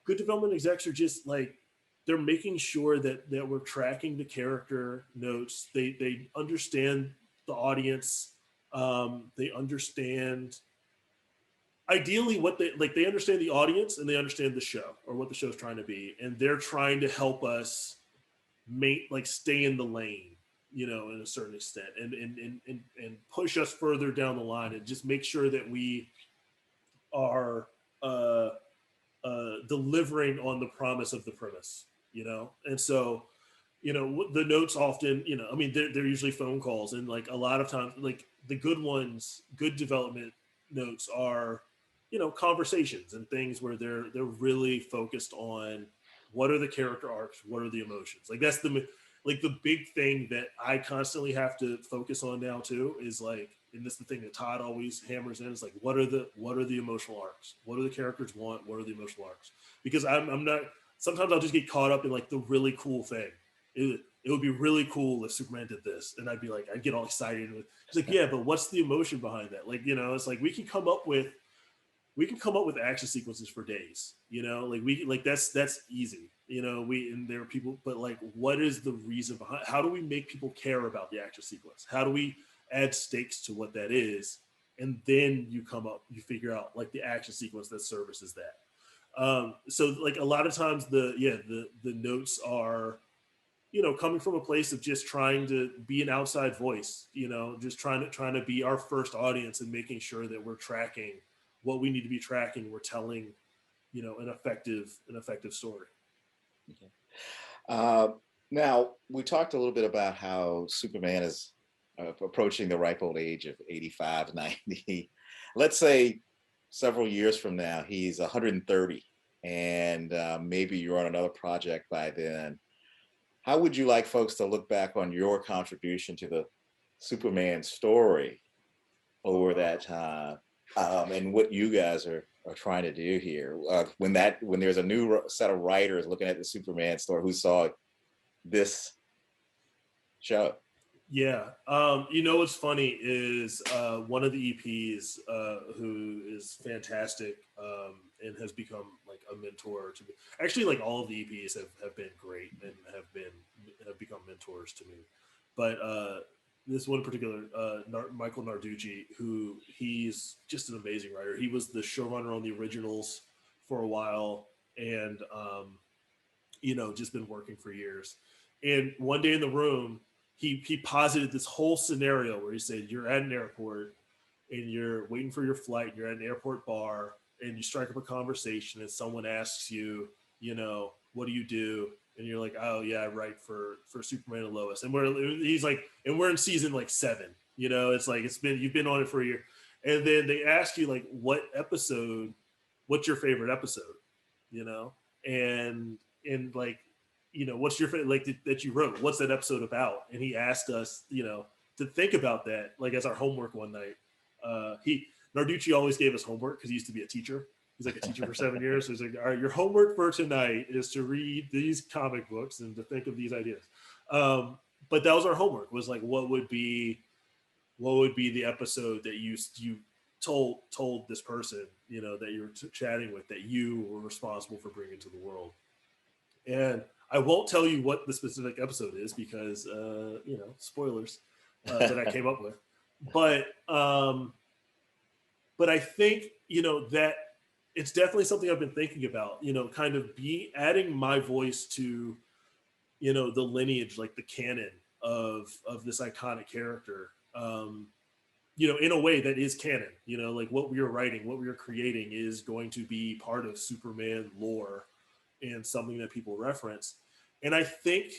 Speaker 2: good development execs are just like, they're making sure that we're tracking the character notes. They understand the audience. They understand ideally what they like. They understand the audience and they understand the show or what the show's trying to be, and they're trying to help us stay in the lane, in a certain extent, and push us further down the line, and just make sure that we are delivering on the promise of the premise, and so the notes often, I mean, they're usually phone calls, and like a lot of times, like the good ones, good development notes are, conversations and things where they're really focused on what are the character arcs, what are the emotions. Like that's the big thing that I constantly have to focus on now too, is like, and this is the thing that Todd always hammers in, is like, what are the emotional arcs? What do the characters want? What are the emotional arcs? Because I'm not, sometimes I'll just get caught up in like the really cool thing. It would be really cool if Superman did this, and I'd get all excited. It's like, yeah, but what's the emotion behind that? Like, it's like we can come up with action sequences for days, that's easy, and there are people, but like, what is the reason behind, how do we make people care about the action sequence? How do we add stakes to what that is? And then you figure out like the action sequence that services that. So like a lot of times the notes are, coming from a place of just trying to be an outside voice, just trying to be our first audience and making sure that we're tracking what we need to be tracking. We're telling, an effective story.
Speaker 1: Okay. Uh, Now, we talked a little bit about how Superman is approaching the ripe old age of 85, 90. Let's say several years from now, he's 130, and maybe you're on another project by then. How would you like folks to look back on your contribution to the Superman story over that time, and what you guys are trying to do here? When there's a new set of writers looking at the Superman story who saw this show.
Speaker 2: Yeah. What's funny is one of the EPs who is fantastic, and has become like a mentor to me. Actually, like all of the EPs have been great and have become mentors to me. But this one in particular, Michael Narducci, who he's just an amazing writer. He was the showrunner on the originals for a while, and just been working for years. And one day in the room, he posited this whole scenario where he said, you're at an airport and you're waiting for your flight, you're at an airport bar, and you strike up a conversation, and someone asks you, what do you do? And you're like, oh yeah, I write for Superman and Lois. And we're in season like 7. It's like you've been on it for a year. And then they ask you like, what's your favorite episode? And like, what's your favorite, like that you wrote? What's that episode about? And he asked us, to think about that, like as our homework one night. Narducci always gave us homework because he used to be a teacher. He's like a teacher for 7 years. So he's like, all right, your homework for tonight is to read these comic books and to think of these ideas. But that was our homework, was like, what would be the episode that you told this person, that you were chatting with, that you were responsible for bringing to the world. And I won't tell you what the specific episode is because, spoilers that I came up with. But I think, that it's definitely something I've been thinking about, kind of adding my voice to, the lineage, like the canon of this iconic character, in a way that is canon, like what we are writing, what we are creating is going to be part of Superman lore and something that people reference. And I think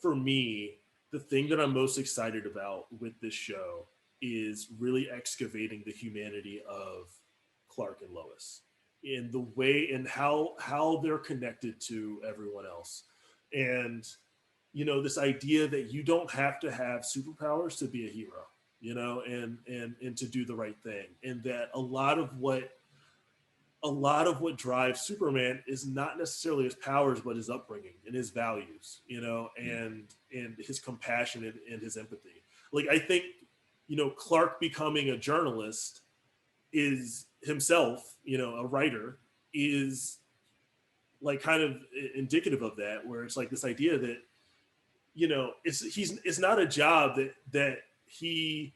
Speaker 2: for me, the thing that I'm most excited about with this show is really excavating the humanity of Clark and Lois in the way and how they're connected to everyone else. And, this idea that you don't have to have superpowers to be a hero, and to do the right thing. And that a lot of what drives Superman is not necessarily his powers, but his upbringing and his values, and his compassion and his empathy. Like, I think, Clark becoming a journalist is himself, a writer, is like kind of indicative of that, where it's like this idea that, it's not a job that he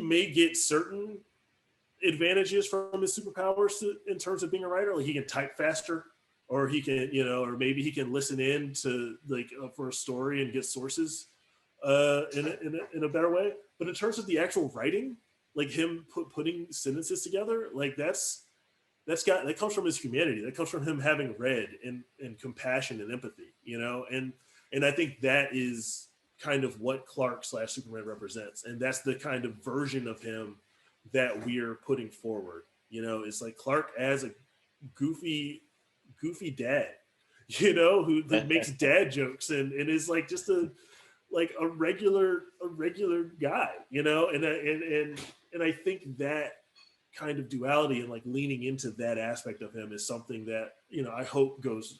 Speaker 2: may get certain advantages from his superpowers in terms of being a writer. Like he can type faster, or he can, or maybe he can listen in to for a story and get sources in a better way. But in terms of the actual writing, like him putting sentences together, like that comes from his humanity. That comes from him having read and compassion and empathy, and I think that is kind of what Clark / Superman represents, and that's the kind of version of him that we're putting forward. It's like Clark as a goofy dad, who makes dad jokes and is like just a regular guy, and I think that kind of duality and like leaning into that aspect of him is something that I hope goes.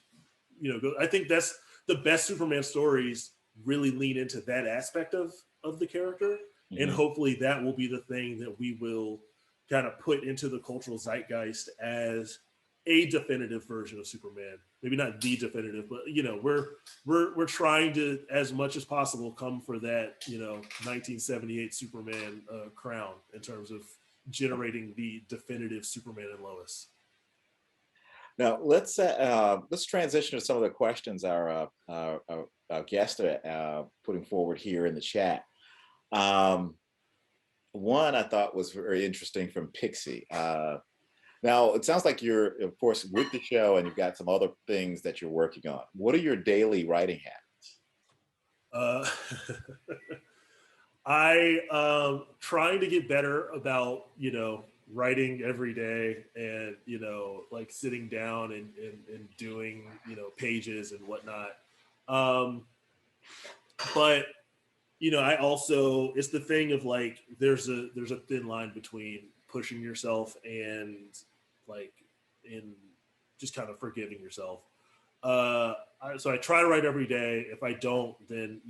Speaker 2: I think that's the best Superman stories really lean into that aspect of the character, and hopefully that will be the thing that we will kind of put into the cultural zeitgeist as a definitive version of Superman. Maybe not the definitive, but we're trying to, as much as possible, come for that 1978 Superman crown in terms of generating the definitive Superman and Lois.
Speaker 1: Now let's transition to some of the questions our guests are putting forward here in the chat. One I thought was very interesting from Pixie. Now it sounds like you're, of course, with the show, and you've got some other things that you're working on. What are your daily writing habits?
Speaker 2: I trying to get better about writing every day, and like sitting down and doing pages and whatnot. But I also, it's the thing of like there's a thin line between pushing yourself and in just kind of forgiving yourself. So I try to write every day. If I don't, then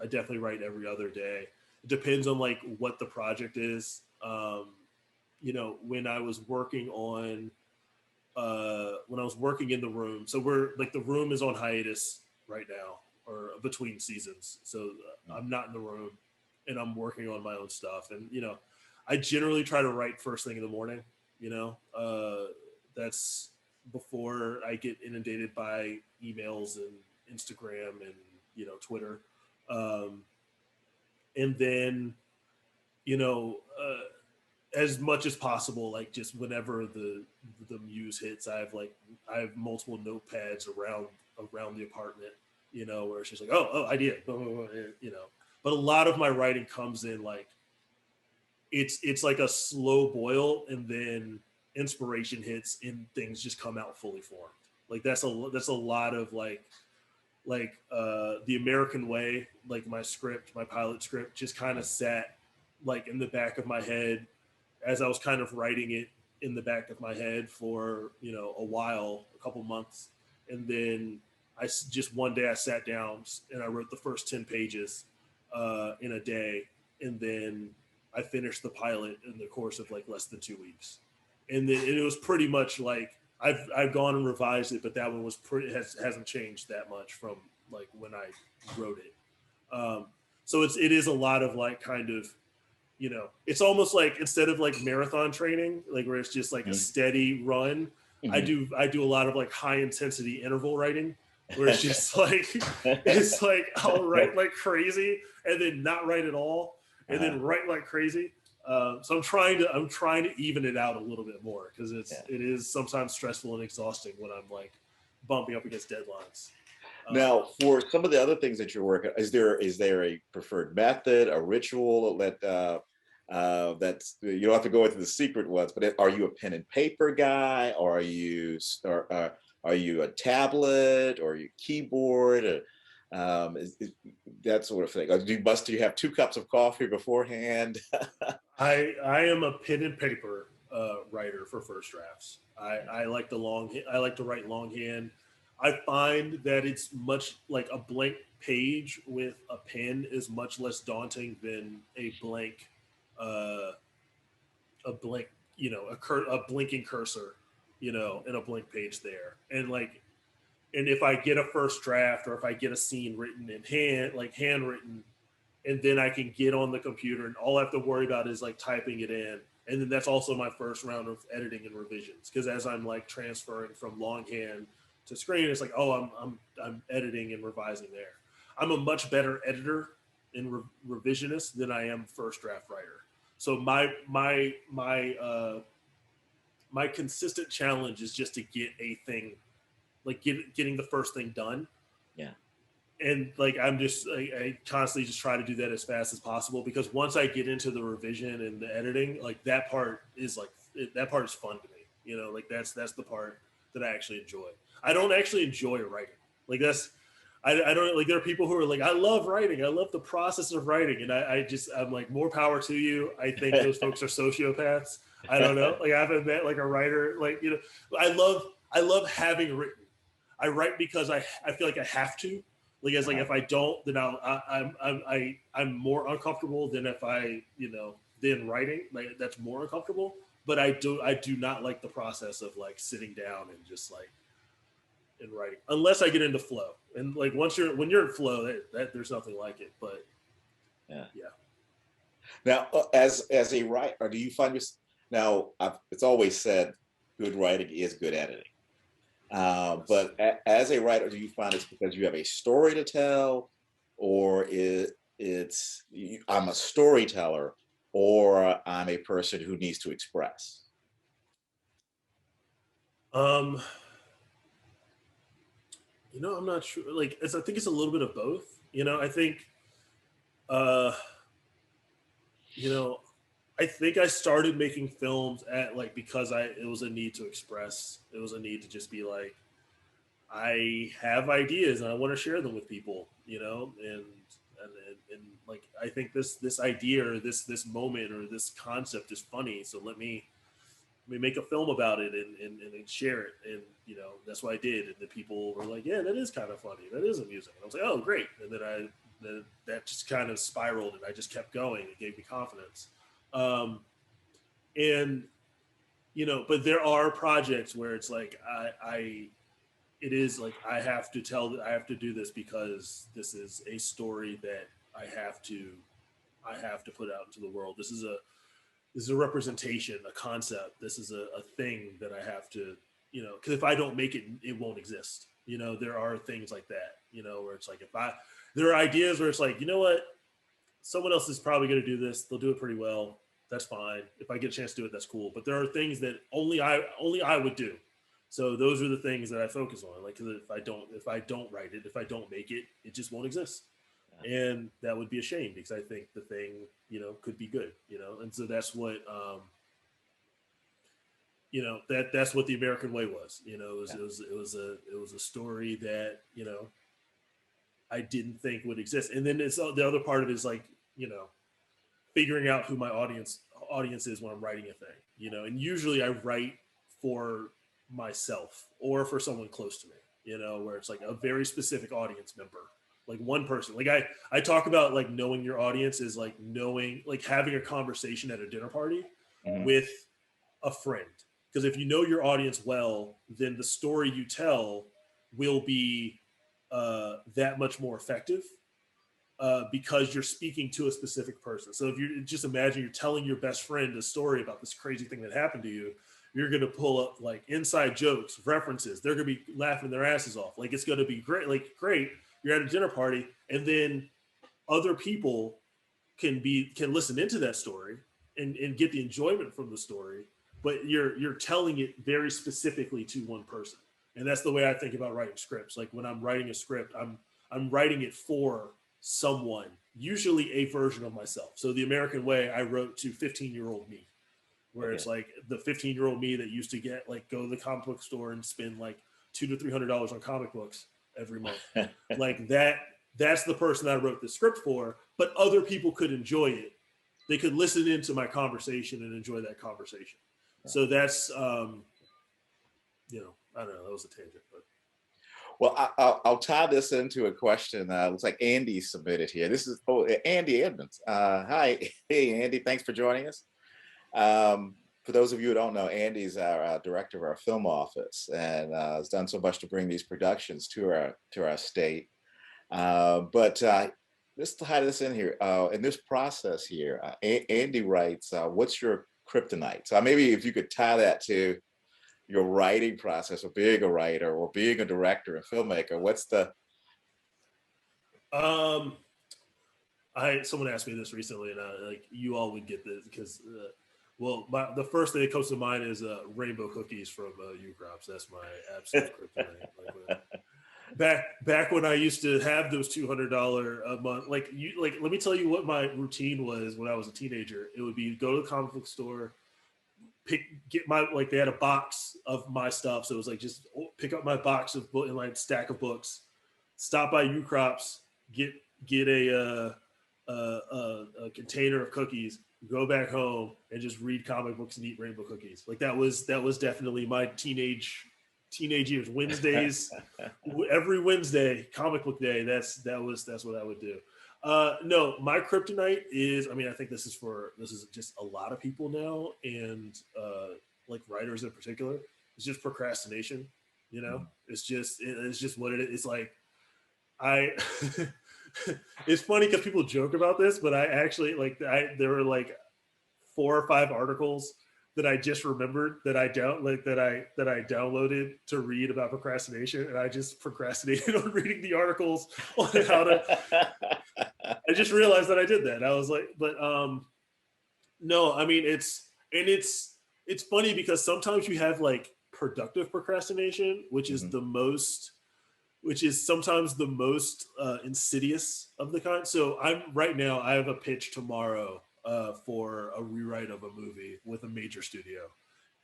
Speaker 2: I definitely write every other day. It depends on like what the project is. When I was working on when I was working in the room, so we're like, the room is on hiatus right now, or between seasons, so I'm not in the room and I'm working on my own stuff. And I generally try to write first thing in the morning. That's before I get inundated by emails and Instagram and Twitter, and then as much as possible, like just whenever the muse hits, I have multiple notepads around the apartment, where it's just like, oh, idea, But a lot of my writing comes in like it's like a slow boil, and then inspiration hits and things just come out fully formed. Like that's a lot of like The American Way, like my pilot script just kind of sat like in the back of my head as I was kind of writing it in the back of my head for a while, a couple months, and then just one day I sat down and I wrote the first 10 pages in a day, and then I finished the pilot in the course of like less than 2 weeks, and then it was pretty much like I've gone and revised it, but that one was hasn't changed that much from like when I wrote it. So it is a lot of like kind of it's almost like, instead of like marathon training, like where it's just like a steady run, I do a lot of like high intensity interval writing, where it's just like it's like I'll write like crazy and then not write at all, and then write like crazy. So I'm trying to even it out a little bit more, because it is sometimes stressful and exhausting when I'm like bumping up against deadlines.
Speaker 1: Now, for some of the other things that you're working, is there a preferred method, a ritual that's, you don't have to go into the secret ones, but are you a pen and paper guy, or are you a tablet, or are you keyboard, or that sort of thing? Or do you have 2 cups of coffee beforehand?
Speaker 2: I am a pen and paper writer for first drafts. I like to write longhand. I find that it's much like a blank page with a pen is much less daunting than a blank, a blinking cursor, and a blank page there. And if I get a first draft, or if I get a scene written in handwritten, and then I can get on the computer and all I have to worry about is like typing it in. And then that's also my first round of editing and revisions, because as I'm like transferring from longhand to screen, it's like, oh, I'm editing and revising there. I'm a much better editor and revisionist than I am first draft writer. So my consistent challenge is just to get a thing, like getting the first thing done.
Speaker 1: Yeah.
Speaker 2: And like I constantly just try to do that as fast as possible, because once I get into the revision and the editing, like that part is that part is fun to me. You know, like that's the part that I actually enjoy. I don't actually enjoy writing. Like I don't like, there are people who are like, I love writing. I love the process of writing. And I'm like, more power to you. I think those folks are sociopaths. I don't know. Like I haven't met like a writer, like, you know, I love having written. I write because I feel like I have to. Like, as like, if I don't, then I'm more uncomfortable than if I, you know, than writing. Like that's more uncomfortable. But I do not like the process of like sitting down and just like in writing, unless I get into flow. And like when you're in flow, that there's nothing like it. But
Speaker 1: Yeah.
Speaker 2: yeah.
Speaker 1: Now, as a writer, do you find yourself now? It's always said, good writing is good editing. But as a writer, do you find it's because you have a story to tell, or I'm a storyteller, or I'm a person who needs to express?
Speaker 2: Um, you know, I'm not sure. Like, I think it's a little bit of both. You know, I think, uh, you know, I think I started making films at like, because it was a need to express. It was a need to just be like, I have ideas and I want to share them with people, you know, and like I think this idea or this moment or this concept is funny, so let me make a film about it and share it, and you know that's what I did, and the people were like, yeah, that is kind of funny, that is amusing, and I was like, oh great, and then that just kind of spiraled, and I just kept going. It gave me confidence, and you know, but there are projects where it's like it is like I have to do this because this is a story that I have to put out into the world. This is a representation, a concept. This is a thing that I have to, you know, because if I don't make it, it won't exist. You know, there are things like that, you know, where it's like there are ideas where it's like, you know what, someone else is probably going to do this. They'll do it pretty well. That's fine. If I get a chance to do it, that's cool. But there are things that only I would do. So those are the things that I focus on. Like, cause if I don't write it, if I don't make it, it just won't exist. And that would be a shame, because I think the thing, you know, could be good, you know? And so that's what, you know, that's what the American way was, you know, it was a story that, you know, I didn't think would exist. And then it's the other part of it is like, you know, figuring out who my audience is when I'm writing a thing, you know, and usually I write for myself or for someone close to me, you know, where it's like a very specific audience member, like one person. Like I talk about like knowing your audience is like knowing, like having a conversation at a dinner party with a friend. Because if you know your audience well, then the story you tell will be that much more effective, because you're speaking to a specific person. So if you just imagine you're telling your best friend a story about this crazy thing that happened to you, you're going to pull up like inside jokes, references. They're going to be laughing their asses off. Like it's going to be great. Like great, you're at a dinner party, and then other people can listen into that story and get the enjoyment from the story. But you're telling it very specifically to one person, and that's the way I think about writing scripts. Like when I'm writing a script, I'm writing it for someone, usually a version of myself. So the American way, I wrote to 15-year-old me, where it's like the 15-year-old me that used to go to the comic book store and spend like $200 to $300 on comic books every month. Like that's the person I wrote the script for, but other people could enjoy it. They could listen into my conversation and enjoy that conversation. So that's, you know, I don't know, that was a tangent, but.
Speaker 1: Well, I'll tie this into a question. Looks like Andy submitted here. This is Andy Edmonds. Hi, hey Andy, thanks for joining us. For those of you who don't know, Andy's our director of our film office, and has done so much to bring these productions to our state. But let's tie this in here. In this process here, Andy writes, "What's your kryptonite?" So maybe if you could tie that to your writing process, or being a writer, or being a director, a filmmaker. What's the
Speaker 2: Um, I someone asked me this recently, and like you all would get this because, well, the first thing that comes to mind is rainbow cookies from U Crops. That's my absolute kryptonite. Back when I used to have those $200 a month, let me tell you what my routine was when I was a teenager. It would be go to the comic book store, get my they had a box of my stuff, so it was like just pick up my box of book and like stack of books, stop by U Crops, get get a container of cookies, go back home and just read comic books and eat rainbow cookies. Like that was definitely my teenage years. Wednesdays, every Wednesday, comic book day. That's what I would do. No, my kryptonite is. I mean, I think this is just a lot of people now, and like writers in particular. It's just procrastination. You know, it's just what it is. It's like I. It's funny because people joke about this, but I actually there were like 4 or 5 articles that I just remembered that I downloaded to read about procrastination, and I just procrastinated on reading the articles on how to. I just realized that I did that. I was like, but no, I mean it's funny because sometimes you have like productive procrastination, which is sometimes the most insidious of the kind. So I have a pitch tomorrow for a rewrite of a movie with a major studio,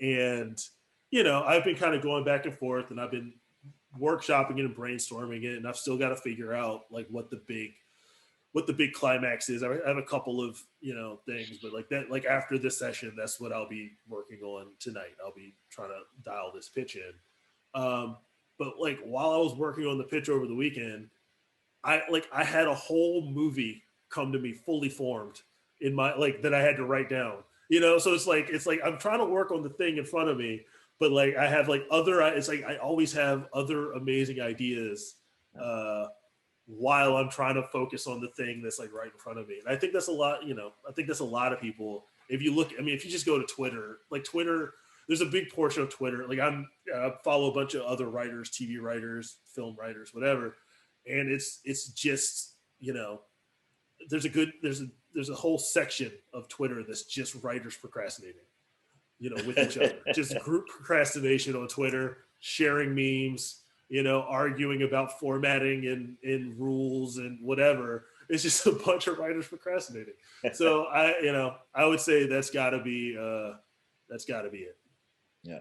Speaker 2: and I've been kind of going back and forth, and I've been workshopping it and brainstorming it, and I've still got to figure out like what the big climax is. I have a couple of things, but like that, like after this session, that's what I'll be working on tonight. I'll be trying to dial this pitch in. But like while I was working on the pitch over the weekend, I had a whole movie come to me fully formed in my that I had to write down. So it's like I'm trying to work on the thing in front of me, but like I have like other. It's like I always have other amazing ideas while I'm trying to focus on the thing that's like right in front of me. And I think that's a lot. I think that's a lot of people. If you look, I mean, if you just go to Twitter, like Twitter, there's a big portion of Twitter. Like I follow a bunch of other writers, TV writers, film writers, whatever, and it's just there's a whole section of Twitter that's just writers procrastinating, with each other, just group procrastination on Twitter, sharing memes, arguing about formatting and rules and whatever. It's just a bunch of writers procrastinating. So I would say that's got to be it.
Speaker 1: Yeah.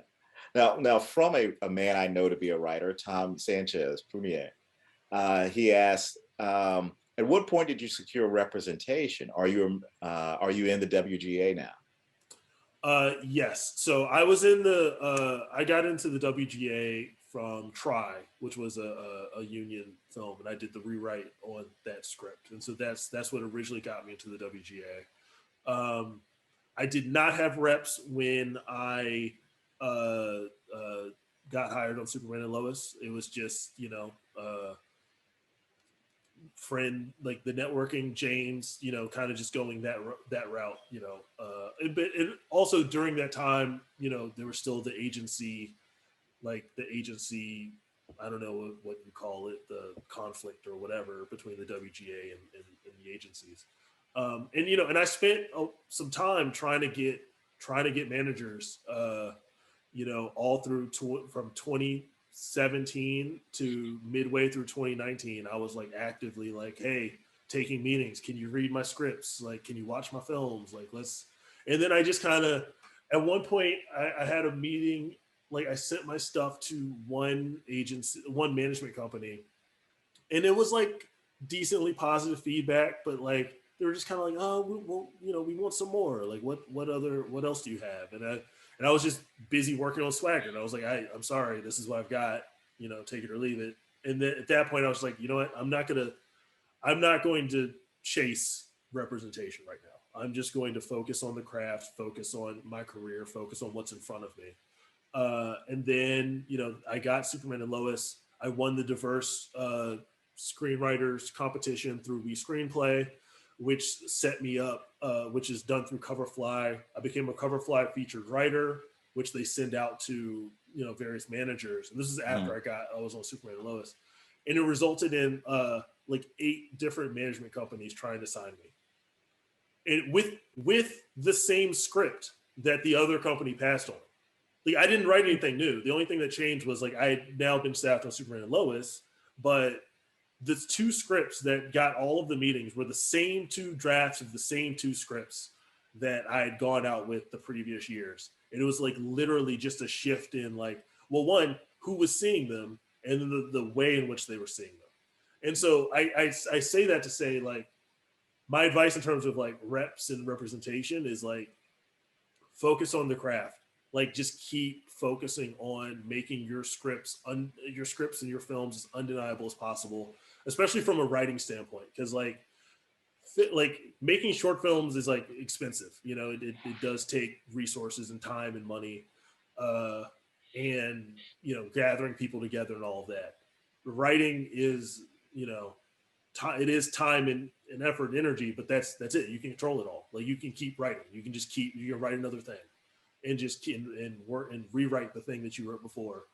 Speaker 1: Now, from a man I know to be a writer, Tom Sanchez Prunier, he asked, "At what point did you secure representation? Are you in the WGA now?"
Speaker 2: Yes. So I was in I got into the WGA from Try, which was a union film, and I did the rewrite on that script, and so that's what originally got me into the WGA. I did not have reps when I got hired on Superman and Lois. It was just friend, like the networking, James, kind of just going that route, but also during that time, there was still the agency, I don't know what you call it, the conflict or whatever between the WGA and the agencies. And I spent some time trying to get managers, all through from 2017 to midway through 2019. I was like actively like, hey, taking meetings. Can you read my scripts? Like, can you watch my films? Like, let's. And then I just kind of, at one point, I had a meeting. Like, I sent my stuff to one management company, and it was like decently positive feedback, but like they were just kind of like, oh, we want some more. Like, what else do you have? And I was just busy working on Swagger, and I was like, I'm sorry, this is what I've got. Take it or leave it. And then at that point, I was like, you know what, I'm not going to chase representation right now. I'm just going to focus on the craft, focus on my career, focus on what's in front of me. And then, I got Superman and Lois. I won the diverse screenwriters competition through We Screenplay, which set me up, which is done through Coverfly. I became a Coverfly featured writer, which they send out to various managers. And this is after I was on Superman and Lois, and it resulted in like 8 different management companies trying to sign me, and with the same script that the other company passed on. Like, I didn't write anything new. The only thing that changed was like I had now been staffed on Superman and Lois, but the 2 scripts that got all of the meetings were the same 2 drafts of the same 2 scripts that I had gone out with the previous years. And it was like literally just a shift in like, well, one, who was seeing them, and then the way in which they were seeing them. And so I say that to say, like, my advice in terms of like reps and representation is like, focus on the craft. Like, just keep focusing on making your scripts and your films as undeniable as possible, especially from a writing standpoint. Because like making short films is like expensive. It does take resources and time and money, and gathering people together and all of that. Writing is it is time and effort and energy, but that's it. You can control it all. Like, you can keep writing. You can write another thing, and just and work and rewrite the thing that you wrote before,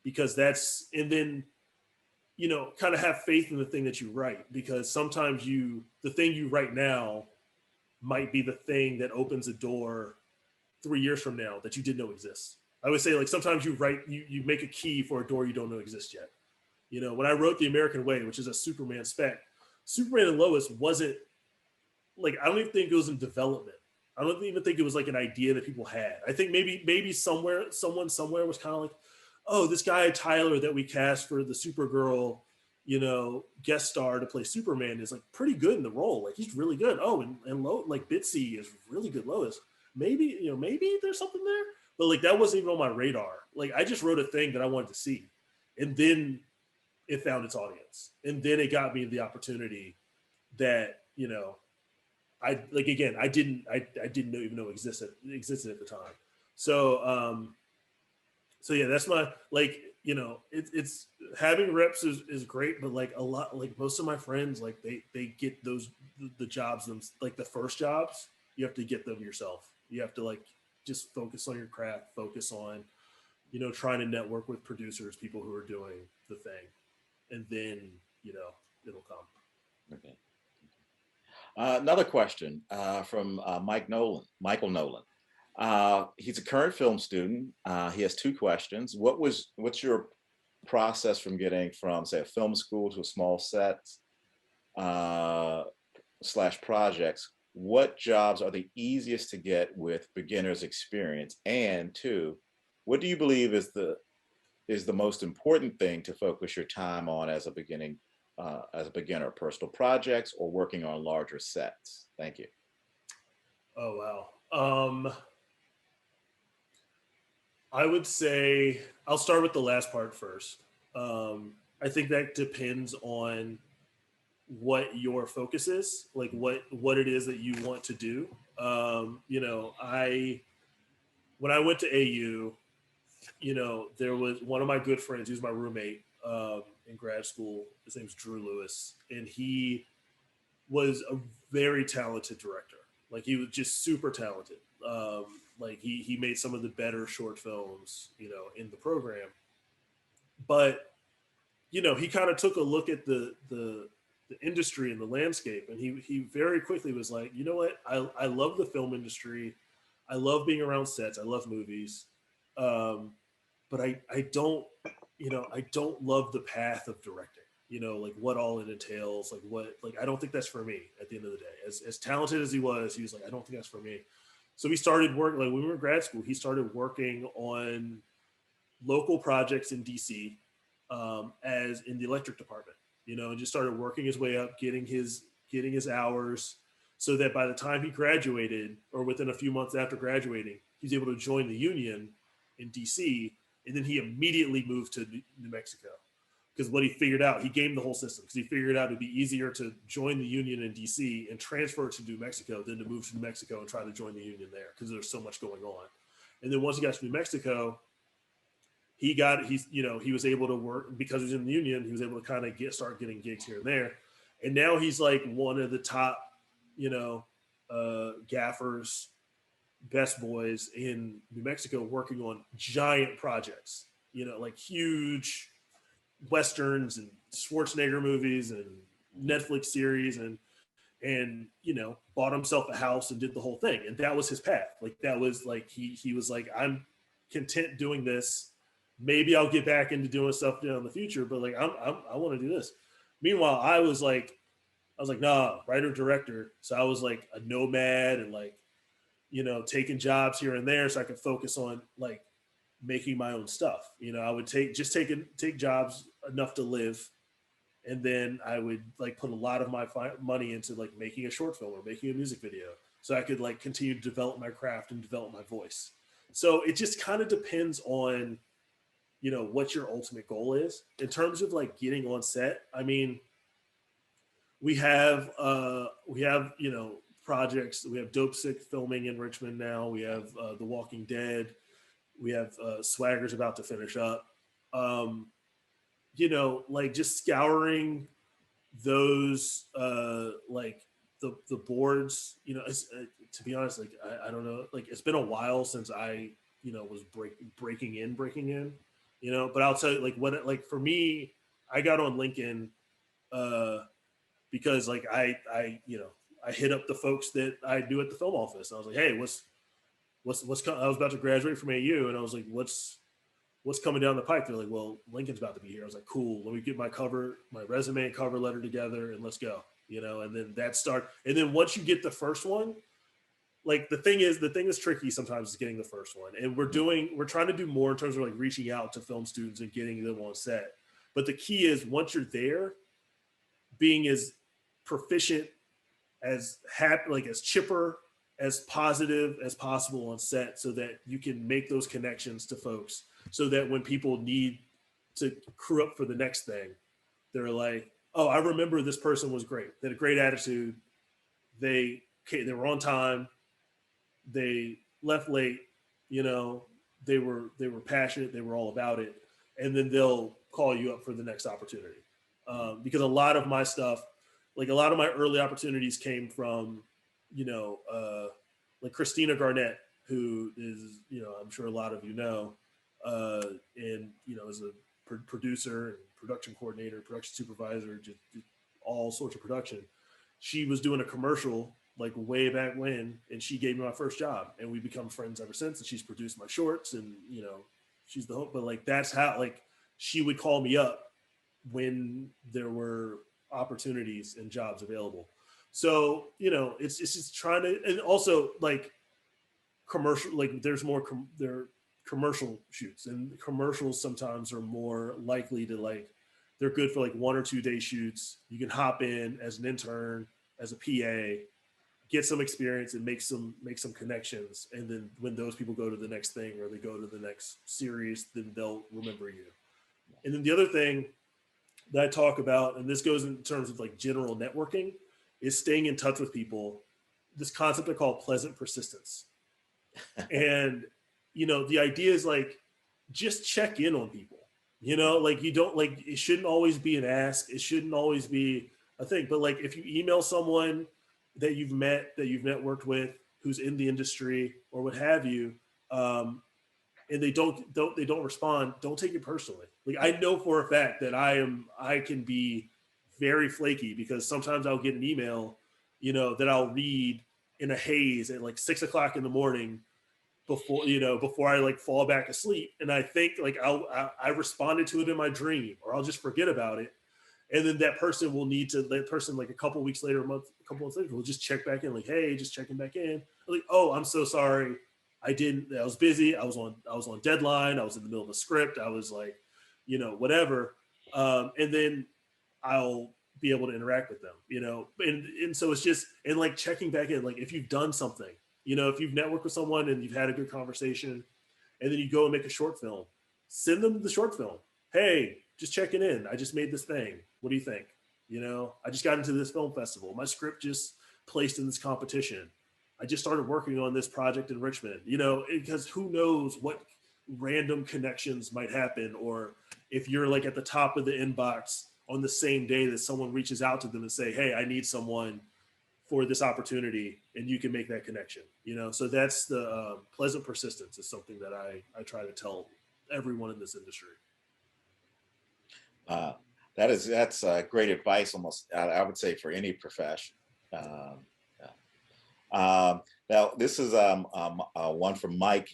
Speaker 2: because that's, and then kind of have faith in the thing that you write, because sometimes the thing you write now might be the thing that opens a door 3 years from now that you didn't know exists. I would say, like, sometimes you make a key for a door you don't know exists yet. When I wrote The American Way, which is a Superman spec, Superman and Lois wasn't like, I don't even think it was in development. I don't even think it was like an idea that people had. I think maybe someone somewhere was kind of like, oh, this guy Tyler that we cast for the Supergirl, guest star to play Superman is like pretty good in the role. Like, he's really good. Oh, and like Bitsy is really good Lois. Maybe there's something there, but like, that wasn't even on my radar. Like, I just wrote a thing that I wanted to see, and then it found its audience, and then it got me the opportunity that I like. Again, I didn't even know existed at the time. So yeah, that's my, like, it's having reps is great, but like a lot, like most of my friends, like they get the jobs, like the first jobs, you have to get them yourself. You have to like just focus on your craft, focus on trying to network with producers, people who are doing the thing, and then it'll come.
Speaker 1: Okay. Another question from Michael Nolan. He's a current film student. He has 2 questions. What's your process from getting from, say, a film school to a small set / projects? What jobs are the easiest to get with beginner's experience? And 2, what do you believe is the most important thing to focus your time on as a beginner, personal projects or working on larger sets? Thank you.
Speaker 2: Oh, wow. I would say I'll start with the last part first. I think that depends on what your focus is, like what it is that you want to do. When I went to AU, there was one of my good friends. He was my roommate in grad school. His name's Drew Lewis, and he was a very talented director. Like, he was just super talented. Like, he made some of the better short films, in the program. But he kind of took a look at the industry and the landscape, and he very quickly was like, you know what, I love the film industry. I love being around sets. I love movies. But I don't love the path of directing, like what all it entails, like I don't think that's for me at the end of the day. As talented as he was like, I don't think that's for me. So he started working, like when we were in grad school, he started working on local projects in DC, as in the electric department, and just started working his way up, getting his hours, so that by the time he graduated, or within a few months after graduating, he was able to join the union in DC. And then he immediately moved to New Mexico, because what he figured out, he gamed the whole system, because he figured out it'd be easier to join the union in DC and transfer to New Mexico than to move to New Mexico and try to join the union there, because there's so much going on. And then once he got to New Mexico, he was able to work because he was in the union. He was able to kind of start getting gigs here and there, and now he's like one of the top, gaffers, best boys in New Mexico, working on giant projects. Like huge westerns and Schwarzenegger movies and Netflix series, and bought himself a house and did the whole thing, and that was his path. Like that was like he was like, I'm content doing this. Maybe I'll get back into doing stuff in the future, but like I want to do this. Meanwhile, I was like, nah, writer director. So I was like a nomad and like, taking jobs here and there so I could focus on like making my own stuff. I would take jobs enough to live, and then I would like put a lot of my money into like making a short film or making a music video, so I could like continue to develop my craft and develop my voice. So it just kind of depends on, what your ultimate goal is in terms of like getting on set. I mean, we have projects. We have Dope Sick filming in Richmond now. We have The Walking Dead. We have Swagger's about to finish up. Like just scouring those like the boards. To be honest, like I don't know. Like it's been a while since I was breaking in. But I'll tell you, like like for me, I got on LinkedIn because like I hit up the folks that I knew at the film office. I was like, hey, I was about to graduate from AU, and I was like, what's coming down the pipe? They're like, well, Lincoln's about to be here. I was like, cool. Let me get my resume and cover letter together, and let's go. And then and then once you get the first one, like the thing is tricky sometimes is getting the first one. And we're trying to do more in terms of like reaching out to film students and getting them on set. But the key is once you're there, being as proficient, as happy, like as chipper, as positive as possible on set, so that you can make those connections to folks, so that when people need to crew up for the next thing, they're like, oh, I remember this person was great. They had a great attitude. They were on time. They left late. They were passionate. They were all about it. And then they'll call you up for the next opportunity. Because a lot of my stuff, like a lot of my early opportunities came from, like Christina Garnett, who is, I'm sure a lot of and, as a producer and production coordinator, production supervisor, just all sorts of production. She was doing a commercial like way back when, and she gave me my first job, and we become friends ever since. And she's produced my shorts, and, she's the hope. But like, that's how, like, she would call me up when there were opportunities and jobs available. So, it's just trying to, and also like commercial, like there are commercial shoots, and commercials sometimes are more likely to like, they're good for like 1 or 2 day shoots. You can hop in as an intern, as a PA, get some experience and make some connections. And then when those people go to the next thing or they go to the next series, then they'll remember you. And then the other thing that I talk about, and this goes in terms of like general networking, is staying in touch with people. This concept I call pleasant persistence. And, the idea is like, just check in on people, like you don't like, it shouldn't always be an ask. It shouldn't always be a thing. But like, if you email someone that you've networked with, who's in the industry or what have you, and they don't respond, don't take it personally. Like I know for a fact that I can be very flaky, because sometimes I'll get an email, that I'll read in a haze at like 6 o'clock in the morning before I like fall back asleep. And I think like I responded to it in my dream, or I'll just forget about it. And then that person like a couple weeks later, a couple months later, will just check back in, like, hey, just checking back in. I'm like, oh, I'm so sorry. I was busy. I was on deadline. I was in the middle of a script. I was like, whatever. And then I'll be able to interact with them, and so it's just, and like checking back in, like if you've done something, if you've networked with someone and you've had a good conversation, and then you go and make a short film, send them the short film. Hey, just checking in. I just made this thing. What do you think? I just got into this film festival. My script just placed in this competition. I just started working on this project in Richmond, because who knows what random connections might happen, or if you're like at the top of the inbox on the same day that someone reaches out to them and say, hey, I need someone for this opportunity, and you can make that connection, you know? So that's the pleasant persistence is something that I try to tell everyone in this industry.
Speaker 1: Uh, that's great advice, almost I would say for any profession. Um, now, this is one from Mike.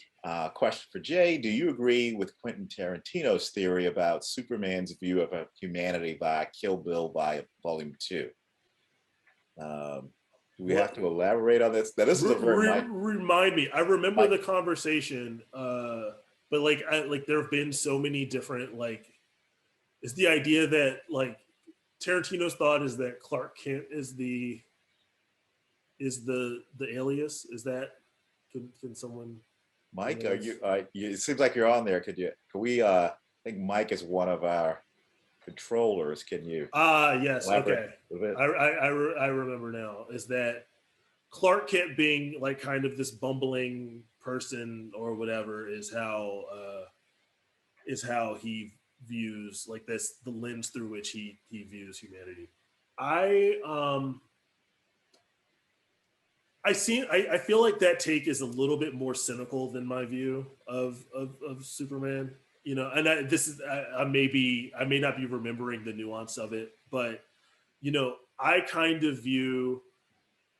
Speaker 1: Question for Jay. Do you agree with Quentin Tarantino's theory about Superman's view of humanity by Kill Bill by Volume 2? Do we have to elaborate on this? Now, this is a very
Speaker 2: remind me. I remember the conversation, but like there have been so many different like. Is the idea that like Tarantino's thought is that Clark Kent is the alias? Is that can someone?
Speaker 1: Mike, are you? It seems like you're on there. Could we? I think Mike is one of our controllers. Can you?
Speaker 2: Yes. Okay. I remember now. Is that Clark Kent being like kind of this bumbling person or whatever is how he views like this, the lens through which he views humanity. I feel like that take is a little bit more cynical than my view of Superman, you know, and I may not be remembering the nuance of it, but you know, I kind of view,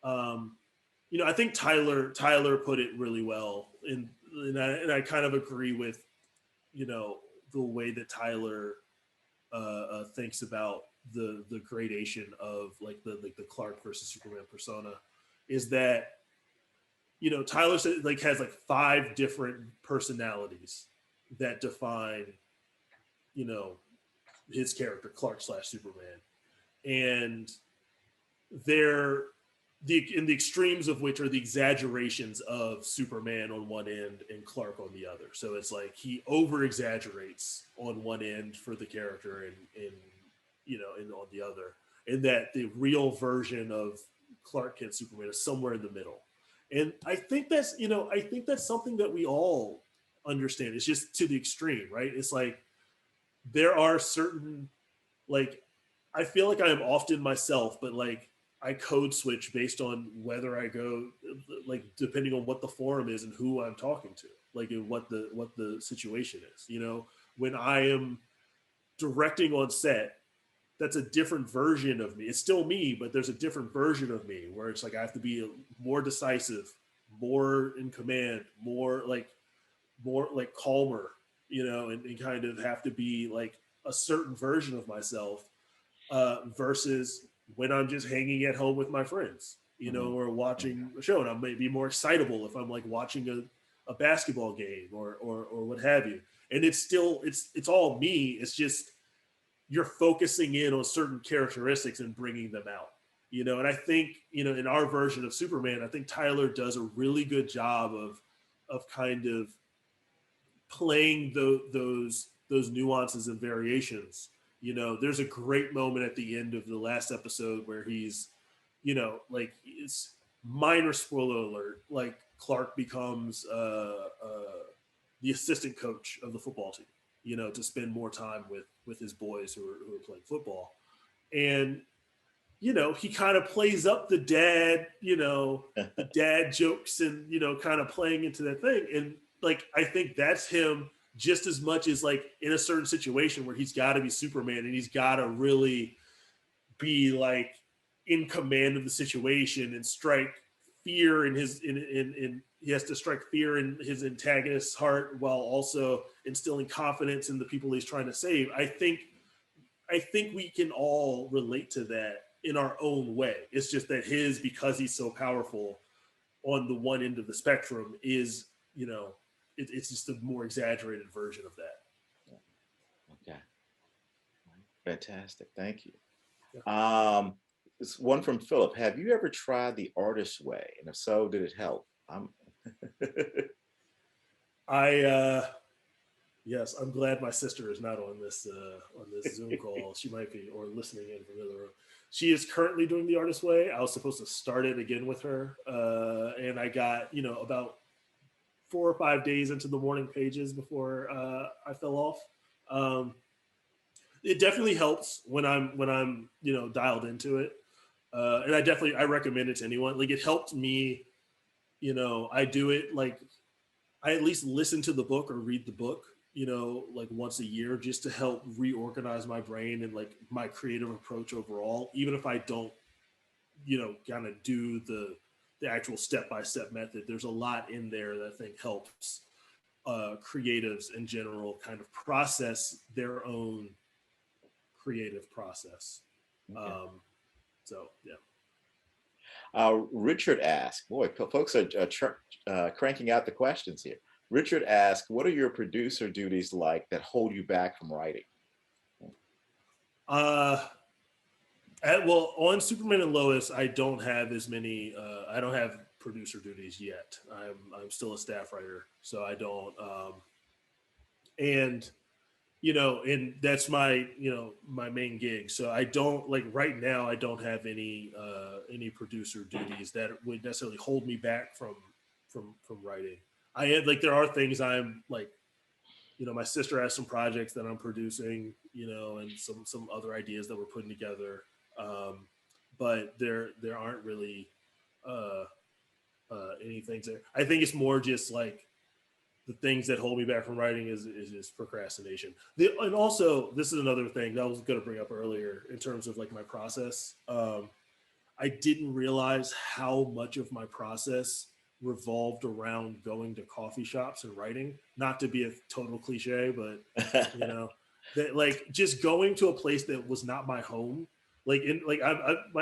Speaker 2: you know, I think Tyler put it really well, and I kind of agree with, you know, the way that Tyler thinks about the gradation of like the Clark versus Superman persona. Is that, you know, Tyler like has like 5 different personalities that define, you know, his character Clark / Superman, and they're in the extremes of which are the exaggerations of Superman on one end and Clark on the other. So it's like he over exaggerates on one end for the character and you know, and on the other, and that the real version of Clark Kent Superman is somewhere in the middle. And I think that's, you know, I think that's something that we all understand. It's just to the extreme, right? It's like there are certain, like, I feel like I am often myself, but like I code switch based on whether I go, like, depending on what the forum is and who I'm talking to, like, and what the situation is. You know, when I am directing on set, that's a different version of me. It's still me, but there's a different version of me where it's like I have to be more decisive, more in command, more like calmer, you know, and kind of have to be like a certain version of myself versus when I'm just hanging at home with my friends, you know, or watching a show. And I may be more excitable if I'm like watching a basketball game or what have you. And it's still, it's all me. It's just, you're focusing in on certain characteristics and bringing them out, you know? And I think, you know, in our version of Superman, I think Tyler does a really good job of kind of playing those nuances and variations. You know, there's a great moment at the end of the last episode where he's, you know, like, it's minor spoiler alert, like Clark becomes the assistant coach of the football team, you know, to spend more time with his boys who are playing football. And, you know, he kind of plays up the dad, you know, the dad jokes and, you know, kind of playing into that thing. And like, I think that's him just as much as like in a certain situation where he's got to be Superman and he's got to really be like in command of the situation and strike fear in his in he has to strike fear in his antagonist's heart while also instilling confidence in the people he's trying to save. I think we can all relate to that in our own way. It's just that his, because he's so powerful on the one end of the spectrum, is, you know, it's just a more exaggerated version of that.
Speaker 1: Okay. Fantastic. Thank you. Yeah. This one from Philip. Have you ever tried the artist's way? And if so, did it help?
Speaker 2: Yes, I'm glad my sister is not on this Zoom call. She might be, or listening in from the other room. She is currently doing the artist's way. I was supposed to start it again with her, and I got, you know, about 4 or 5 days into the morning pages before I fell off. Um, it definitely helps when I'm dialed into it, and I recommend it to anyone. Like it helped me. I do it like I at least listen to the book or read the book, like once a year just to help reorganize my brain and like my creative approach overall, even if I don't, kind of do the actual step-by-step method. There's a lot in there that I think helps creatives in general kind of process their own creative process.
Speaker 1: Okay.
Speaker 2: So yeah.
Speaker 1: Richard asked, boy, folks are cranking out the questions here. Richard asked, what are your producer duties like that hold you back from writing?
Speaker 2: Uh, well, on Superman and Lois, I don't have as many. I don't have producer duties yet. I'm still a staff writer, so I don't. And and that's my my main gig. So I don't like right now. I don't have any producer duties that would necessarily hold me back from writing. I had like there are things I'm like my sister has some projects that I'm producing, and some other ideas that we're putting together. Um, but there aren't really uh, any things there. I think it's more just like the things that hold me back from writing is just procrastination. And also, this is another thing that I was going to bring up earlier in terms of like my process. I didn't realize how much of my process revolved around going to coffee shops and writing. Not to be a total cliche, but you know, that like just going to a place that was not my home. My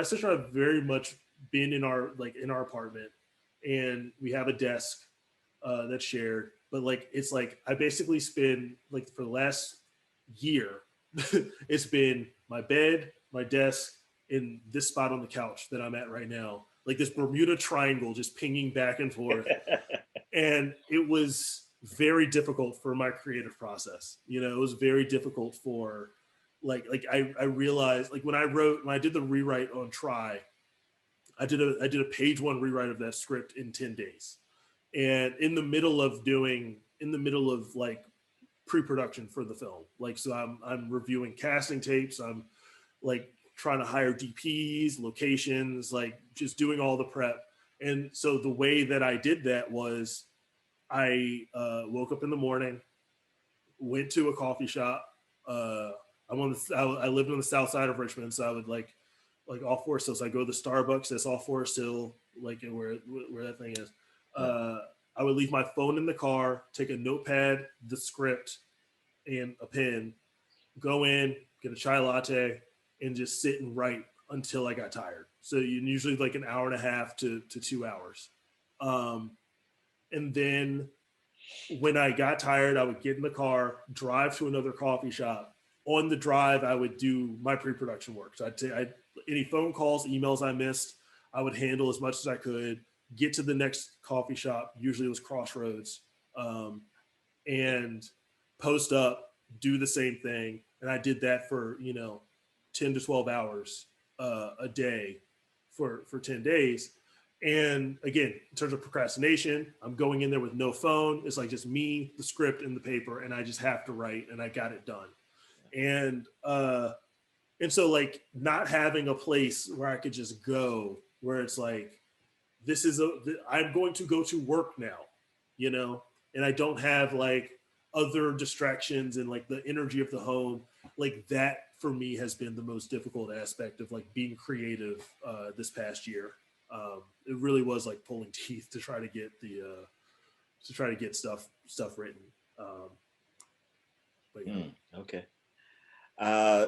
Speaker 2: sister and I have very much been in our apartment, and we have a desk that's shared. But like it's like I basically spend like for the last year, it's been my bed, my desk, in this spot on the couch that I'm at right now, like this Bermuda Triangle just pinging back and forth. And it was very difficult for my creative process. It was very difficult for I realized like when I did the rewrite on Try, I did a page one rewrite of that script in 10 days. And in the middle of like pre-production for the film. Like so I'm reviewing casting tapes, I'm like trying to hire DPs, locations, like just doing all the prep. And so the way that I did that was I woke up in the morning, went to a coffee shop. I lived on the south side of Richmond, so I would like off Forest Hill. So I go to the Starbucks that's off Forest Hill, like where that thing is.
Speaker 1: Yeah.
Speaker 2: I would leave my phone in the car, take a notepad, the script, and a pen, go in, get a chai latte, and just sit and write until I got tired. So usually like an hour and a half to 2 hours. Um, and then when I got tired, I would get in the car, drive to another coffee shop. On the drive, I would do my pre-production work. So any phone calls, emails I missed, I would handle as much as I could. Get to the next coffee shop. Usually it was Crossroads, and post up, do the same thing. And I did that for 10 to 12 hours a day for 10 days. And again, in terms of procrastination, I'm going in there with no phone. It's like just me, the script, and the paper, and I just have to write, and I got it done. And so like not having a place where I could just go, where it's like I'm going to go to work now, and I don't have like other distractions and like the energy of the home. Like that for me has been the most difficult aspect of like being creative this past year. It really was like pulling teeth to try to get stuff written. But yeah.
Speaker 1: Okay. Uh,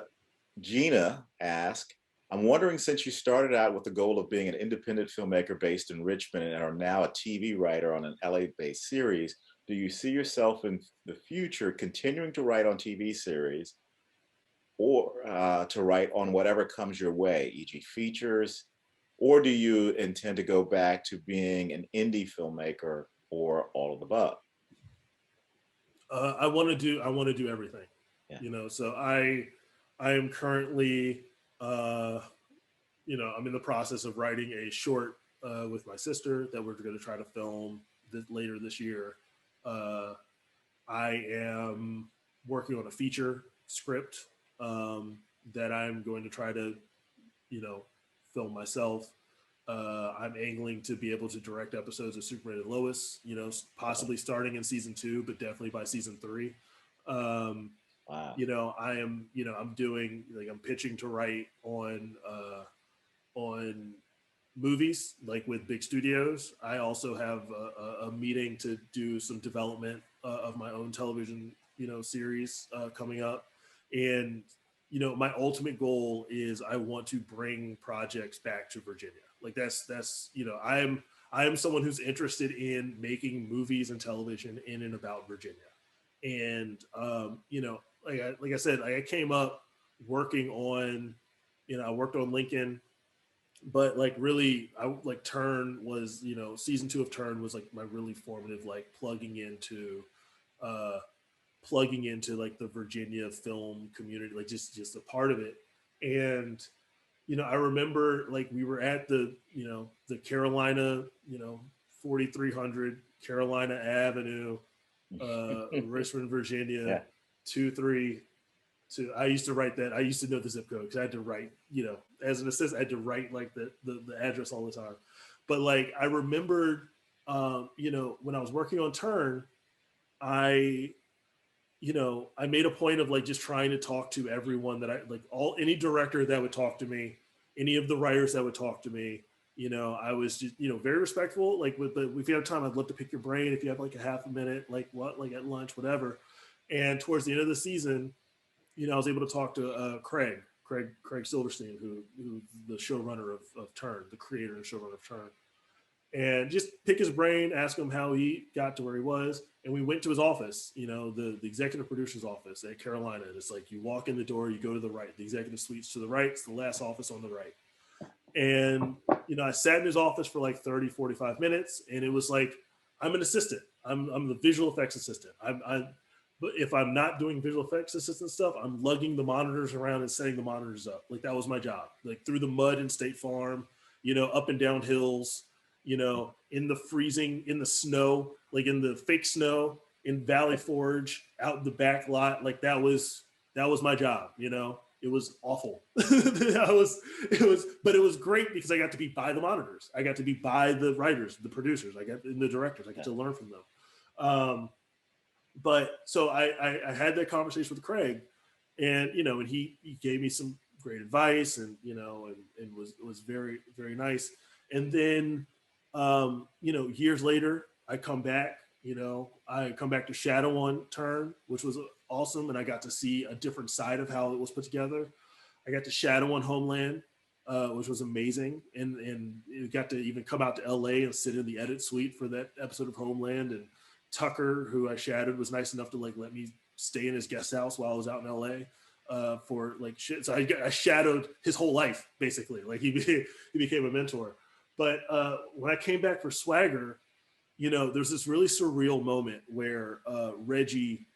Speaker 1: Gina asked, I'm wondering, since you started out with the goal of being an independent filmmaker based in Richmond and are now a TV writer on an LA-based series, do you see yourself in the future continuing to write on TV series or to write on whatever comes your way, e.g. features, or do you intend to go back to being an indie filmmaker or all of the above?
Speaker 2: I want to do everything,
Speaker 1: Yeah.
Speaker 2: So I am currently, I'm in the process of writing a short with my sister that we're going to try to film later this year. I am working on a feature script that I'm going to try to, you know, film myself. I'm angling to be able to direct episodes of Superman and Lois, you know, possibly starting in season 2, but definitely by season 3. Um,
Speaker 1: Wow.
Speaker 2: you know, I am, you know, I'm doing like I'm pitching to write on movies like with big studios. I also have a meeting to do some development of my own television, you know, series coming up. And, you know, my ultimate goal is I want to bring projects back to Virginia. Like that's, you know, I am someone who's interested in making movies and television in and about Virginia. And, you know, like I said, I came up working on, you know, I worked on Lincoln, but like really I like Turn was, you know, season 2 of Turn was like my really formative, like uh plugging into like the Virginia film community, like just a part of it. And you know, I remember like we were at the, you know, the Carolina, you know, 4300 Carolina Avenue, Richmond, Virginia,
Speaker 1: Yeah.
Speaker 2: 23. I used to write that. I used to know the zip code because I had to write, you know, as an assistant, I had to write like the address all the time. But like I remembered, you know, when I was working on Turn, I, you know, I made a point of like just trying to talk to everyone that I like, all any director that would talk to me, any of the writers that would talk to me. You know, I was just, you know, very respectful. Like with the, if you have time, I'd love to pick your brain. If you have like a half a minute, like what, like at lunch, whatever. And towards the end of the season, you know, I was able to talk to Craig Silverstein, who's the showrunner of Turn, the creator and showrunner of Turn, and just pick his brain, ask him how he got to where he was. And we went to his office, you know, the executive producer's office at Carolina. And it's like you walk in the door, you go to the right, the executive suite's to the right, it's the last office on the right. And, you know, I sat in his office for like 30, 45 minutes, and it was like, I'm an assistant. I'm the visual effects assistant. But if I'm not doing visual effects assistant stuff, I'm lugging the monitors around and setting the monitors up. Like that was my job. Like through the mud in State Farm, you know, up and down hills, you know, in the freezing, in the snow, like in the fake snow, in Valley Forge, out in the back lot. Like that was my job, you know. It was awful. But it was great because I got to be by the monitors. I got to be by the writers, the producers, I got and the directors. I got to learn from them. But so I had that conversation with Craig, and you know, and he gave me some great advice, and you know, and was very very nice. And then you know, years later, I come back. You know, I come back to Shadow on Turn, which was awesome, and I got to see a different side of how it was put together. I got to Shadow on Homeland, which was amazing, and it got to even come out to LA and sit in the edit suite for that episode of Homeland. And Tucker, who I shadowed, was nice enough to like let me stay in his guest house while I was out in LA for like shit. So I shadowed his whole life basically. Like he became a mentor. But when I came back for Swagger, you know, there's this really surreal moment where Reggie,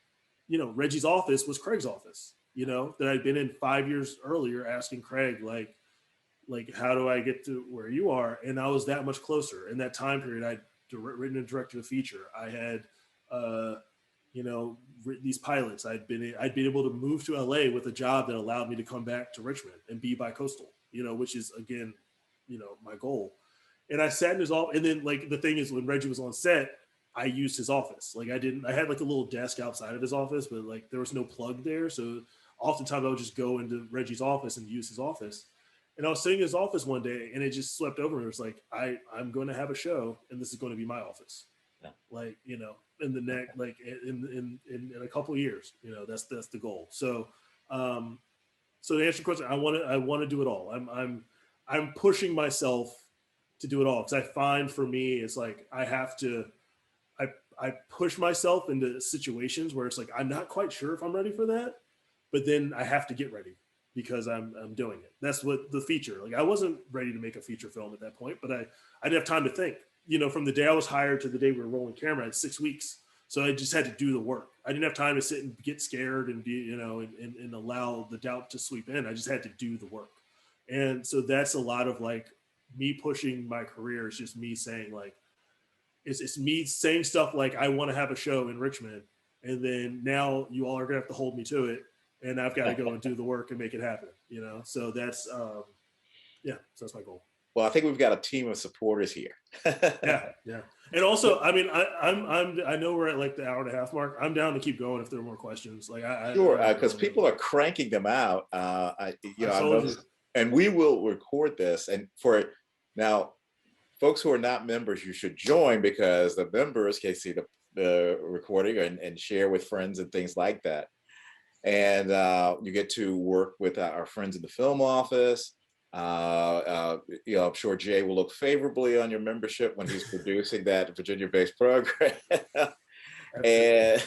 Speaker 2: you know, Reggie's office was Craig's office. You know, that I'd been in 5 years earlier, asking Craig like how do I get to where you are? And I was that much closer in that time period. I'd written and directed a feature. I had, you know, written these pilots. I'd been able to move to LA with a job that allowed me to come back to Richmond and be bi-coastal, you know, which is again, you know, my goal. And I sat in his office. And then like the thing is, when Reggie was on set, I used his office. Like I had like a little desk outside of his office, but like there was no plug there. So oftentimes I would just go into Reggie's office and use his office. And I was sitting in his office one day, and it just swept over me. It was like, I'm going to have a show, and this is going to be my office.
Speaker 1: Yeah.
Speaker 2: Like, you know, in the next, like in a couple of years, you know, that's the goal. So, so to answer your question, I want to do it all. I'm pushing myself to do it all because I find for me, it's like I have to, I push myself into situations where it's like I'm not quite sure if I'm ready for that, but then I have to get ready because I'm doing it. That's what the feature. Like I wasn't ready to make a feature film at that point, but I didn't have time to think. You know, from the day I was hired to the day we were rolling camera, it's 6 weeks. So I just had to do the work. I didn't have time to sit and get scared and be, you know, and allow the doubt to sweep in. I just had to do the work. And so that's a lot of like me pushing my career. Is just me saying like, it's me saying stuff like I want to have a show in Richmond, and then now you all are gonna have to hold me to it, and I've got to go and do the work and make it happen. You know, so that's yeah, so that's my goal.
Speaker 1: Well, I think we've got a team of supporters here.
Speaker 2: Yeah, yeah. And also, I mean, I know we're at like the hour and a half mark. I'm down to keep going if there are more questions. Like
Speaker 1: Sure, because people are cranking them out. I know, and we will record this. And for now, folks who are not members, you should join, because the members can see the recording and share with friends and things like that. And you get to work with our friends in the film office. I'm sure Jay will look favorably on your membership when he's producing that Virginia-based program. and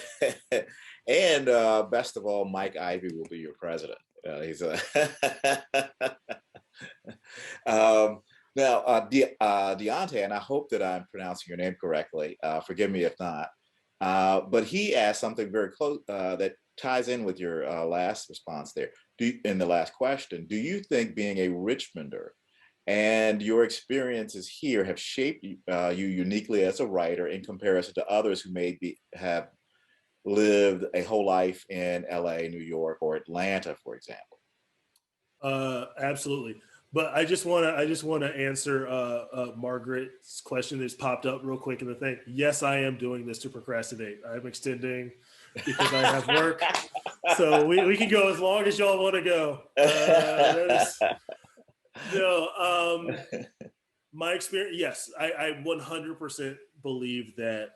Speaker 1: and best of all, Mike Ivey will be your president. He's a now Deontay, and I hope that I'm pronouncing your name correctly. Forgive me if not. But he asked something very close that ties in with your last response there. In the last question, do you think being a Richmonder and your experiences here have shaped you uniquely as a writer in comparison to others who have lived a whole life in LA, New York, or Atlanta, for example?
Speaker 2: Absolutely. But I just want to answer Margaret's question that's popped up real quick in the thing. Yes, I am doing this to procrastinate. I'm extending because I have work. So we can go as long as y'all want to go. My experience, yes, I 100% believe that,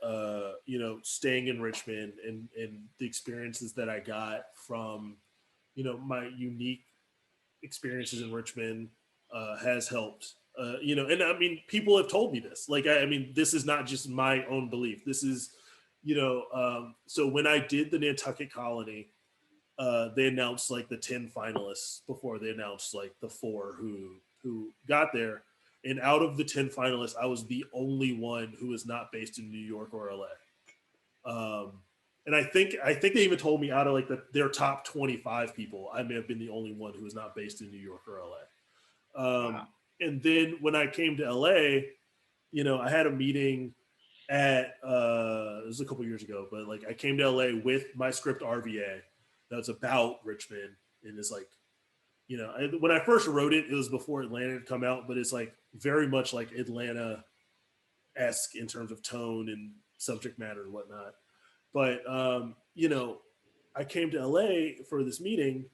Speaker 2: staying in Richmond and the experiences that I got from, my unique experiences in Richmond has helped. And I mean, people have told me this. Like, I mean, this is not just my own belief. This is, so when I did the Nantucket Colony, they announced like the 10 finalists before they announced like the 4 who got there. And out of the 10 finalists, I was the only one who was not based in New York or LA. And I think they even told me out of like their top 25 people, I may have been the only one who was not based in New York or LA.
Speaker 1: Wow.
Speaker 2: And then when I came to LA, I had a meeting at it was a couple years ago, but like I came to LA with my script RVA that was about Richmond, and it's like, when I first wrote it, it was before Atlanta had come out, but it's like very much like Atlanta-esque in terms of tone and subject matter and whatnot. But I came to LA for this meeting,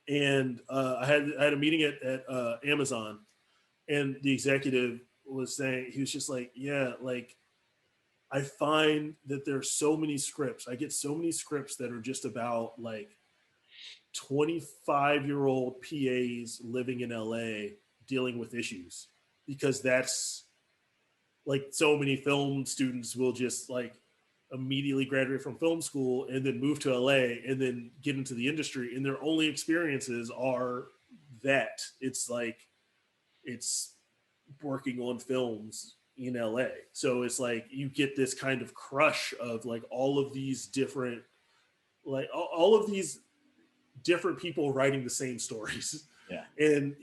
Speaker 2: and I had a meeting at Amazon, and the executive was saying, he was just like, yeah, like I find that there's so many scripts. I get so many scripts that are just about like 25-year-old PAs living in LA dealing with issues, because that's like so many film students will just like immediately graduate from film school and then move to LA and then get into the industry, and their only experiences are that it's like it's working on films in LA. So it's like you get this kind of crush of like all of these different people writing the same stories.
Speaker 1: Yeah.
Speaker 2: And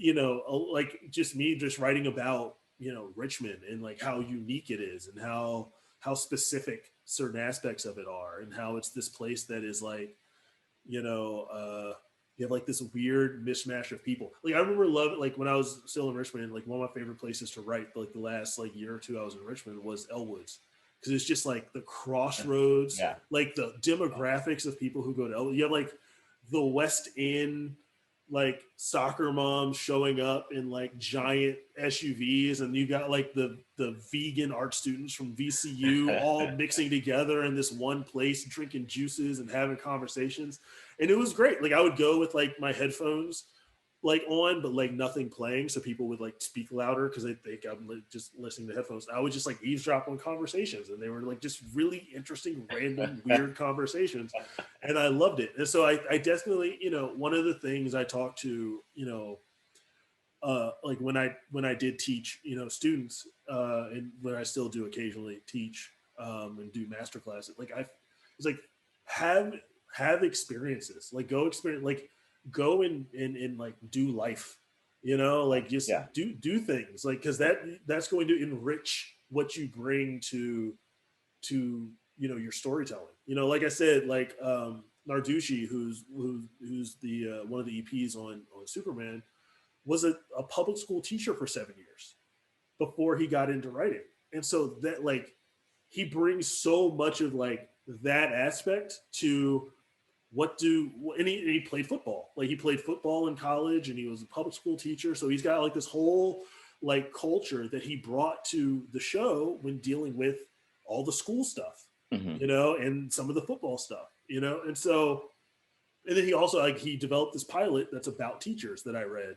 Speaker 2: like just me just writing about Richmond and like how unique it is and how specific certain aspects of it are, and how it's this place that is like you have like this weird mishmash of people. Like I remember loving, like when I was still in Richmond, like one of my favorite places to write, like the last like year or two I was in Richmond, was Elwoods, because it's just like the crossroads,
Speaker 1: yeah.
Speaker 2: Like the demographics of people who go to Elwoods. You have like the West End, like soccer moms showing up in like giant SUVs, and you got like the vegan art students from VCU all mixing together in this one place, drinking juices and having conversations. And it was great. Like I would go with like my headphones like on, but like nothing playing, so people would like speak louder because they think I'm like just listening to headphones. I would just like eavesdrop on conversations, and they were like just really interesting, random, weird conversations, and I loved it. And so I definitely, one of the things I talked to, like when I did teach, students, and when I still do occasionally teach and do master classes, like it's like have experiences, like go experience, like go and like do life, like just do things, like because that's going to enrich what you bring to your storytelling. Like I said, like Narducci, who's the one of the EPs on Superman, was a public school teacher for 7 years before he got into writing. And so that, like, he brings so much of like that aspect to and he played football. Like, he played football in college, and he was a public school teacher. So he's got like this whole like culture that he brought to the show when dealing with all the school stuff, and some of the football stuff, and so, and then he also, like, he developed this pilot that's about teachers that I read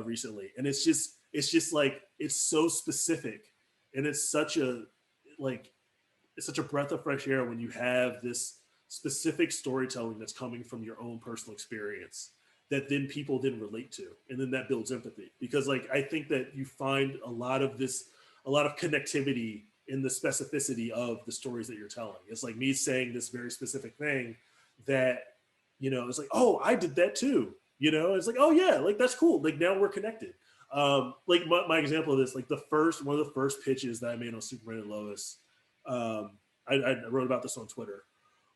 Speaker 2: recently, and it's just like, it's so specific, and it's such a breath of fresh air when you have this specific storytelling that's coming from your own personal experience that then people then relate to, and then that builds empathy, because, like, I think that you find a lot of connectivity in the specificity of the stories that you're telling. It's like me saying this very specific thing that, it's like, oh, I did that too. It's like, oh yeah, like, that's cool. Like, now we're connected. Like my example of this, like one of the first pitches that I made on Superman and Lois, I wrote about this on Twitter.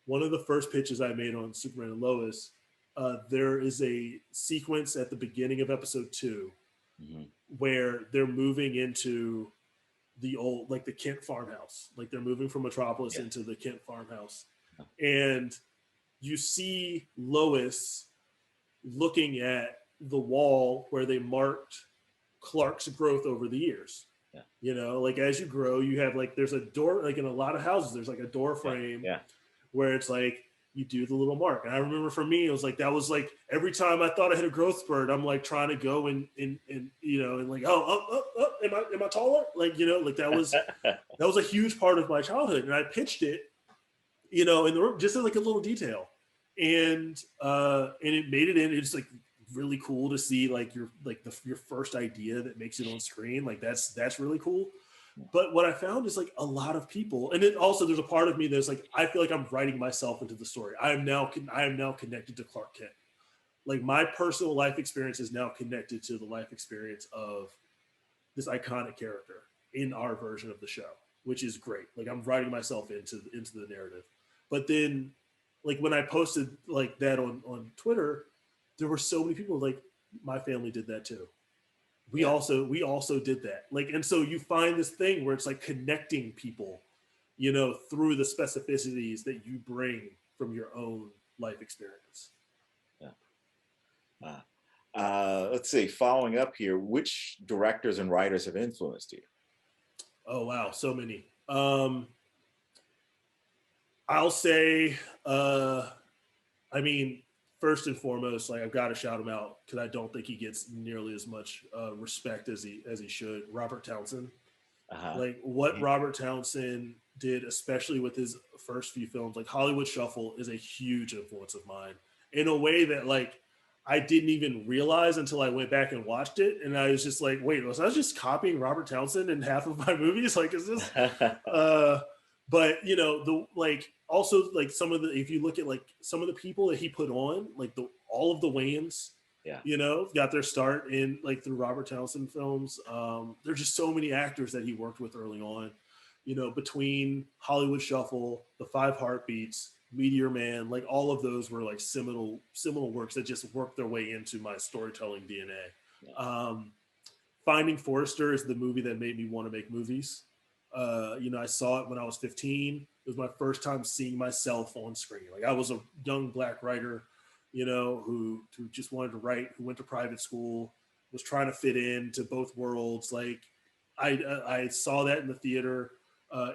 Speaker 2: One of the first pitches I made on Superman and Lois, there is a sequence at the beginning of episode 2 where they're moving into the old, like, the Kent farmhouse. Like, they're moving from Metropolis into the Kent farmhouse. And you see Lois looking at the wall where they marked Clark's growth over the years. Like, as you grow, you have, like, there's a door, like in a lot of houses, there's like a door frame where it's like, you do the little mark. And I remember for me, it was like, that was like, every time I thought I hit a growth spurt, I'm like trying to go and like, am I taller? Like, like, that was a huge part of my childhood. And I pitched it, in the room, just as like a little detail. And it made it in. It's like really cool to see, like, your first idea that makes it on screen. Like, that's really cool. But what I found is, like, a lot of people, and it also, there's a part of me that's like, I feel like I'm writing myself into the story. I am now connected to Clark Kent. Like, my personal life experience is now connected to the life experience of this iconic character in our version of the show, which is great. Like, I'm writing myself into the narrative. But then, like, when I posted like that on Twitter, there were so many people like, my family did that too. We also did that. Like, and so you find this thing where it's like connecting people, through the specificities that you bring from your own life experience.
Speaker 1: Let's see, following up here, which directors and writers have influenced you?
Speaker 2: Oh, wow. So many. I'll say, I mean, first and foremost, like, I've got to shout him out because I don't think he gets nearly as much respect as he should. Robert Townsend. Like, what Robert Townsend did, especially with his first few films, like Hollywood Shuffle, is a huge influence of mine in a way that, like, I didn't even realize until I went back and watched it. And I was just like, wait, was I just copying Robert Townsend in half of my movies? Like, is this, but also, like, some of the, if you look at like some of the people that he put on, like all of the Wayans, got their start in, like, through Robert Townsend films. There's just so many actors that he worked with early on, between Hollywood Shuffle, The Five Heartbeats, Meteor Man, like, all of those were like seminal works that just worked their way into my storytelling DNA. Finding Forrester is the movie that made me want to make movies. I saw it when I was 15. It was my first time seeing myself on screen. Like, I was a young Black writer, who just wanted to write, who went to private school, was trying to fit into both worlds. Like, I saw that in the theater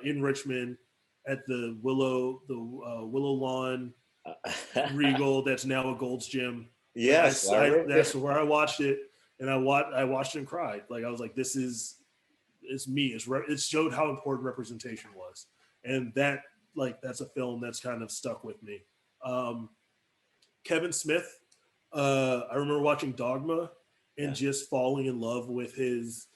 Speaker 2: in Richmond at the Willow Lawn Regal. That's now a Gold's Gym.
Speaker 1: Yes,
Speaker 2: that's where I watched it, and I watched it and cried. Like, I was like, this is. It's me. It showed how important representation was, and that, like, that's a film that's kind of stuck with me. Kevin Smith, I remember watching Dogma and just falling in love with his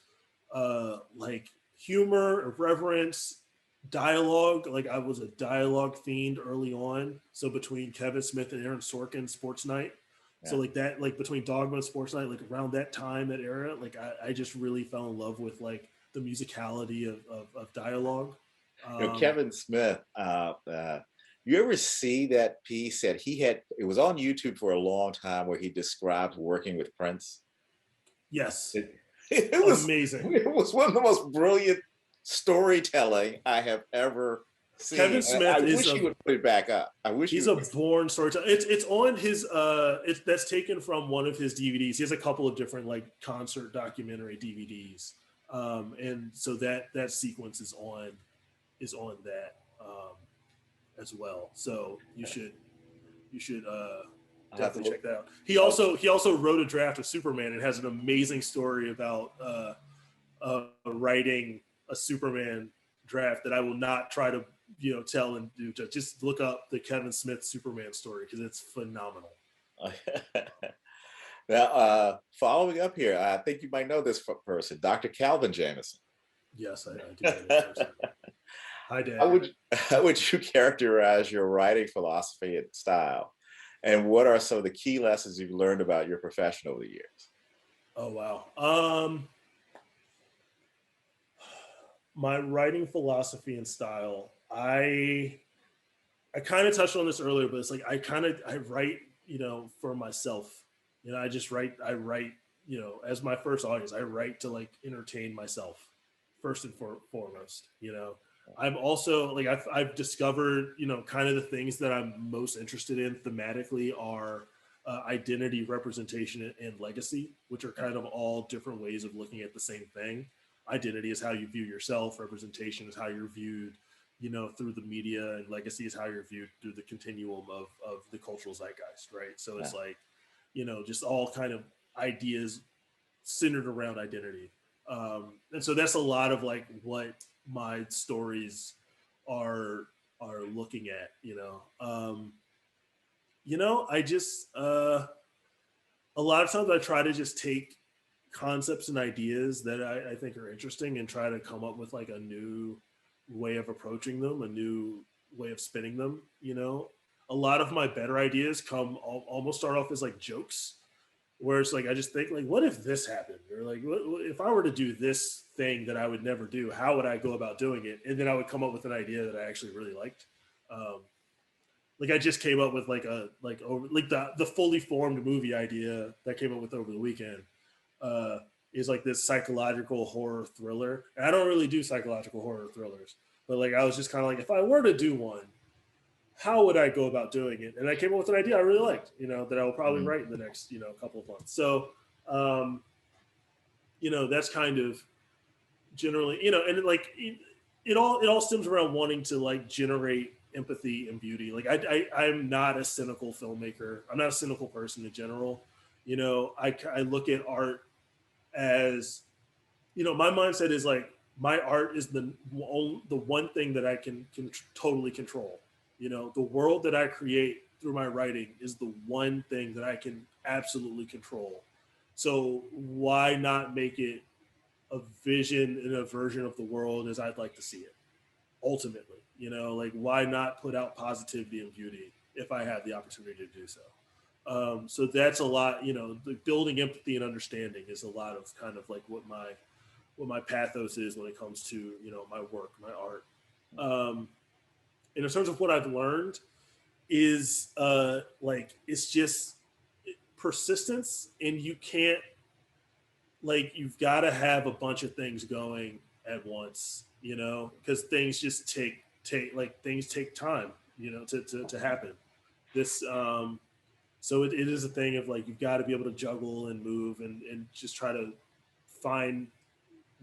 Speaker 2: like, humor, irreverence, dialogue. Like, I was a dialogue fiend early on. So between Kevin Smith and Aaron Sorkin, Sports Night. So like that, between Dogma and Sports Night, like around that time, that era, like I just really fell in love with, like, the musicality of dialogue.
Speaker 1: Kevin Smith, you ever see that piece that he had? It was on YouTube for a long time where he described working with Prince.
Speaker 2: Yes,
Speaker 1: It, it was
Speaker 2: amazing.
Speaker 1: it was one of the most brilliant storytelling I have ever
Speaker 2: Kevin
Speaker 1: seen. I
Speaker 2: Smith is
Speaker 1: wish he
Speaker 2: a
Speaker 1: would put it back up. I wish he
Speaker 2: he's
Speaker 1: would.
Speaker 2: a born storyteller. It's on his it's that's taken from one of his DVDs. He has a couple of different like concert documentary DVDs, and so that sequence is on that as well. So you should
Speaker 1: I have to
Speaker 2: definitely
Speaker 1: look.
Speaker 2: check that out.
Speaker 1: Oh,
Speaker 2: He also wrote a draft of Superman and has an amazing story about writing a Superman draft that I will not try to tell and do. Just look up the Kevin Smith Superman story because it's phenomenal.
Speaker 1: now, following up here, I think you might know this person, Dr. Calvin Jamison.
Speaker 2: Yes, I do know this person. Hi,
Speaker 1: How
Speaker 2: Dad.
Speaker 1: would how would you characterize your writing philosophy and style? And what are some of the key lessons you've learned about your profession over the years?
Speaker 2: Oh wow. My writing philosophy and style. I kind of touched on this earlier, but it's like I write, for myself. I just write. I write, as my first audience. I write to like entertain myself first and foremost. I'm also like I've discovered, kind of the things that I'm most interested in thematically are identity, representation, and legacy, which are kind of all different ways of looking at the same thing. Identity is how you view yourself. Representation is how you're viewed, through the media, and legacy is how you're viewed through the continuum of the cultural zeitgeist, right? So
Speaker 1: Yeah.
Speaker 2: it's like, just all kind of ideas centered around identity. And so that's a lot of like what my stories are looking at, I just a lot of times I try to just take concepts and ideas that I think are interesting and try to come up with like a new way of approaching them, a new way of spinning them. A lot of my better ideas almost start off as like jokes, where it's like I just think like, what if this happened, or like, what if I were to do this thing that I would never do? How would I go about doing it? And then I would come up with an idea that I actually really liked. Um, like I just came up with like the fully formed movie idea that came up with over the weekend. Uh, is like this psychological horror thriller. And I don't really do psychological horror thrillers, but like I was just kind of like, if I were to do one, how would I go about doing it? And I came up with an idea I really liked, that I will probably
Speaker 1: Mhm.
Speaker 2: write in the next, couple of months. So, um, that's kind of generally, and it all stems around wanting to like generate empathy and beauty. Like I'm not a cynical filmmaker. I'm not a cynical person in general. I look at art as, my mindset is like my art is the one thing that I can totally control. The world that I create through my writing is the one thing that I can absolutely control. So why not make it a vision and a version of the world as I'd like to see it? Ultimately, like why not put out positivity and beauty if I have the opportunity to do so? So that's a lot. The building empathy and understanding is a lot of kind of like what my pathos is when it comes to my work, my art. And in terms of what I've learned is like it's just persistence, and you can't, like, you've got to have a bunch of things going at once, because things just things take time, to happen. This so it is a thing of like you've got to be able to juggle and move and just try to find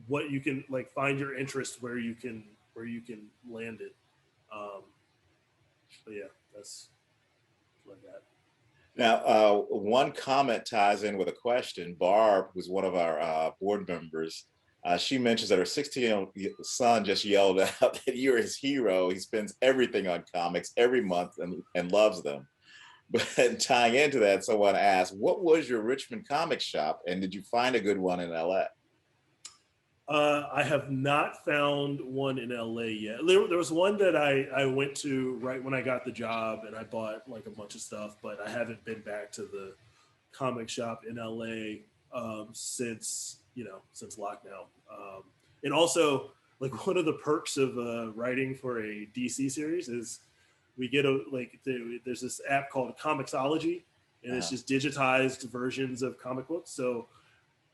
Speaker 2: what you can, like, find your interest where you can land it. Um, but yeah, that's like that.
Speaker 1: Now, one comment ties in with a question. Barb, who's one of our board members, she mentions that her 16-year-old son just yelled out that you're his hero. He spends everything on comics every month and loves them. But tying into that, someone asked, what was your Richmond comic shop, and did you find a good one in LA?
Speaker 2: I have not found one in LA yet. There was one that I went to right when I got the job, and I bought like a bunch of stuff, but I haven't been back to the comic shop in LA since lockdown. And also, like one of the perks of writing for a DC series is we get there's this app called Comixology, and it's
Speaker 1: Uh-huh.
Speaker 2: just digitized versions of comic books. So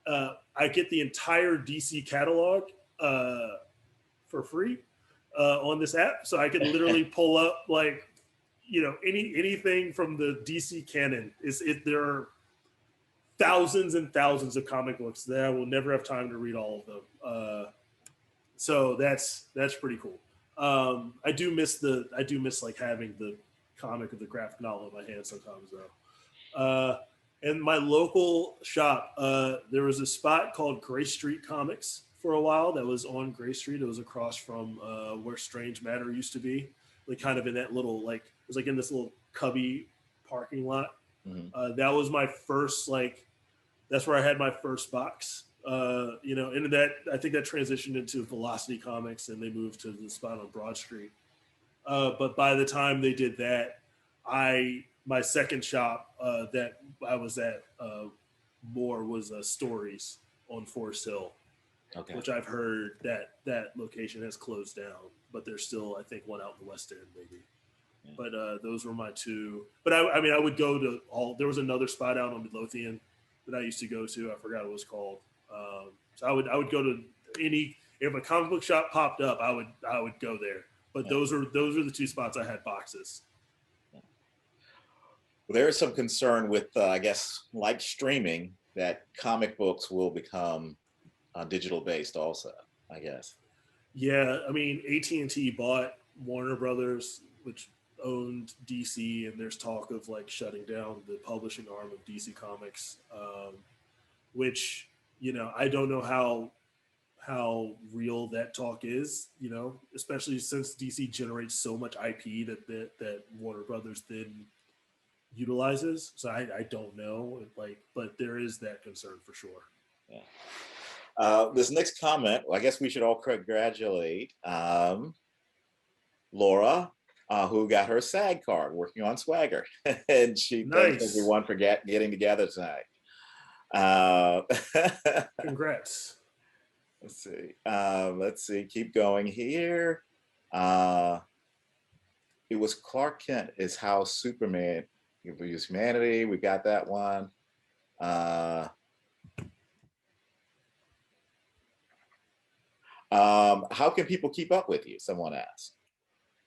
Speaker 2: I get the entire DC catalog for free on this app, so I could literally pull up like anything from the DC canon. There are thousands and thousands of comic books that I will never have time to read all of them. So that's pretty cool. I do miss like having the comic or the graphic novel in my hand sometimes though. And my local shop, there was a spot called Gray Street Comics for a while that was on Gray Street. It was across from where Strange Matter used to be, like kind of in that little it was like in this little cubby parking lot.
Speaker 1: Mm-hmm.
Speaker 2: That was my first that's where I had my first box. And that I think that transitioned into Velocity Comics, and they moved to the spot on Broad Street. But by the time they did that, my second shop that I was at more was Stories on Forest Hill,
Speaker 1: Okay.
Speaker 2: which I've heard that location has closed down, but there's still I think one out in the West End maybe. Yeah. But those were my two. But I mean I would go to all. There was another spot out on Midlothian that I used to go to. I forgot what it was called. So I would go to if a comic book shop popped up, I would go there. But yeah. those are the two spots I had boxes.
Speaker 1: Yeah. Well, there is some concern with I guess like streaming that comic books will become digital based also, I guess.
Speaker 2: Yeah, I mean AT&T bought Warner Brothers, which owned DC, and there's talk of like shutting down the publishing arm of DC Comics, which I don't know how real that talk is, especially since DC generates so much IP that Warner Brothers then utilizes. So I don't know, but there is that concern for sure.
Speaker 1: Yeah. This next comment, I guess we should all congratulate Laura, who got her SAG card working on Swagger. And she thanks everyone for getting together tonight.
Speaker 2: Congrats.
Speaker 1: Let's see. Keep going here. It was Clark Kent is how Superman views humanity. We got that one. How can people keep up with you? Someone asked.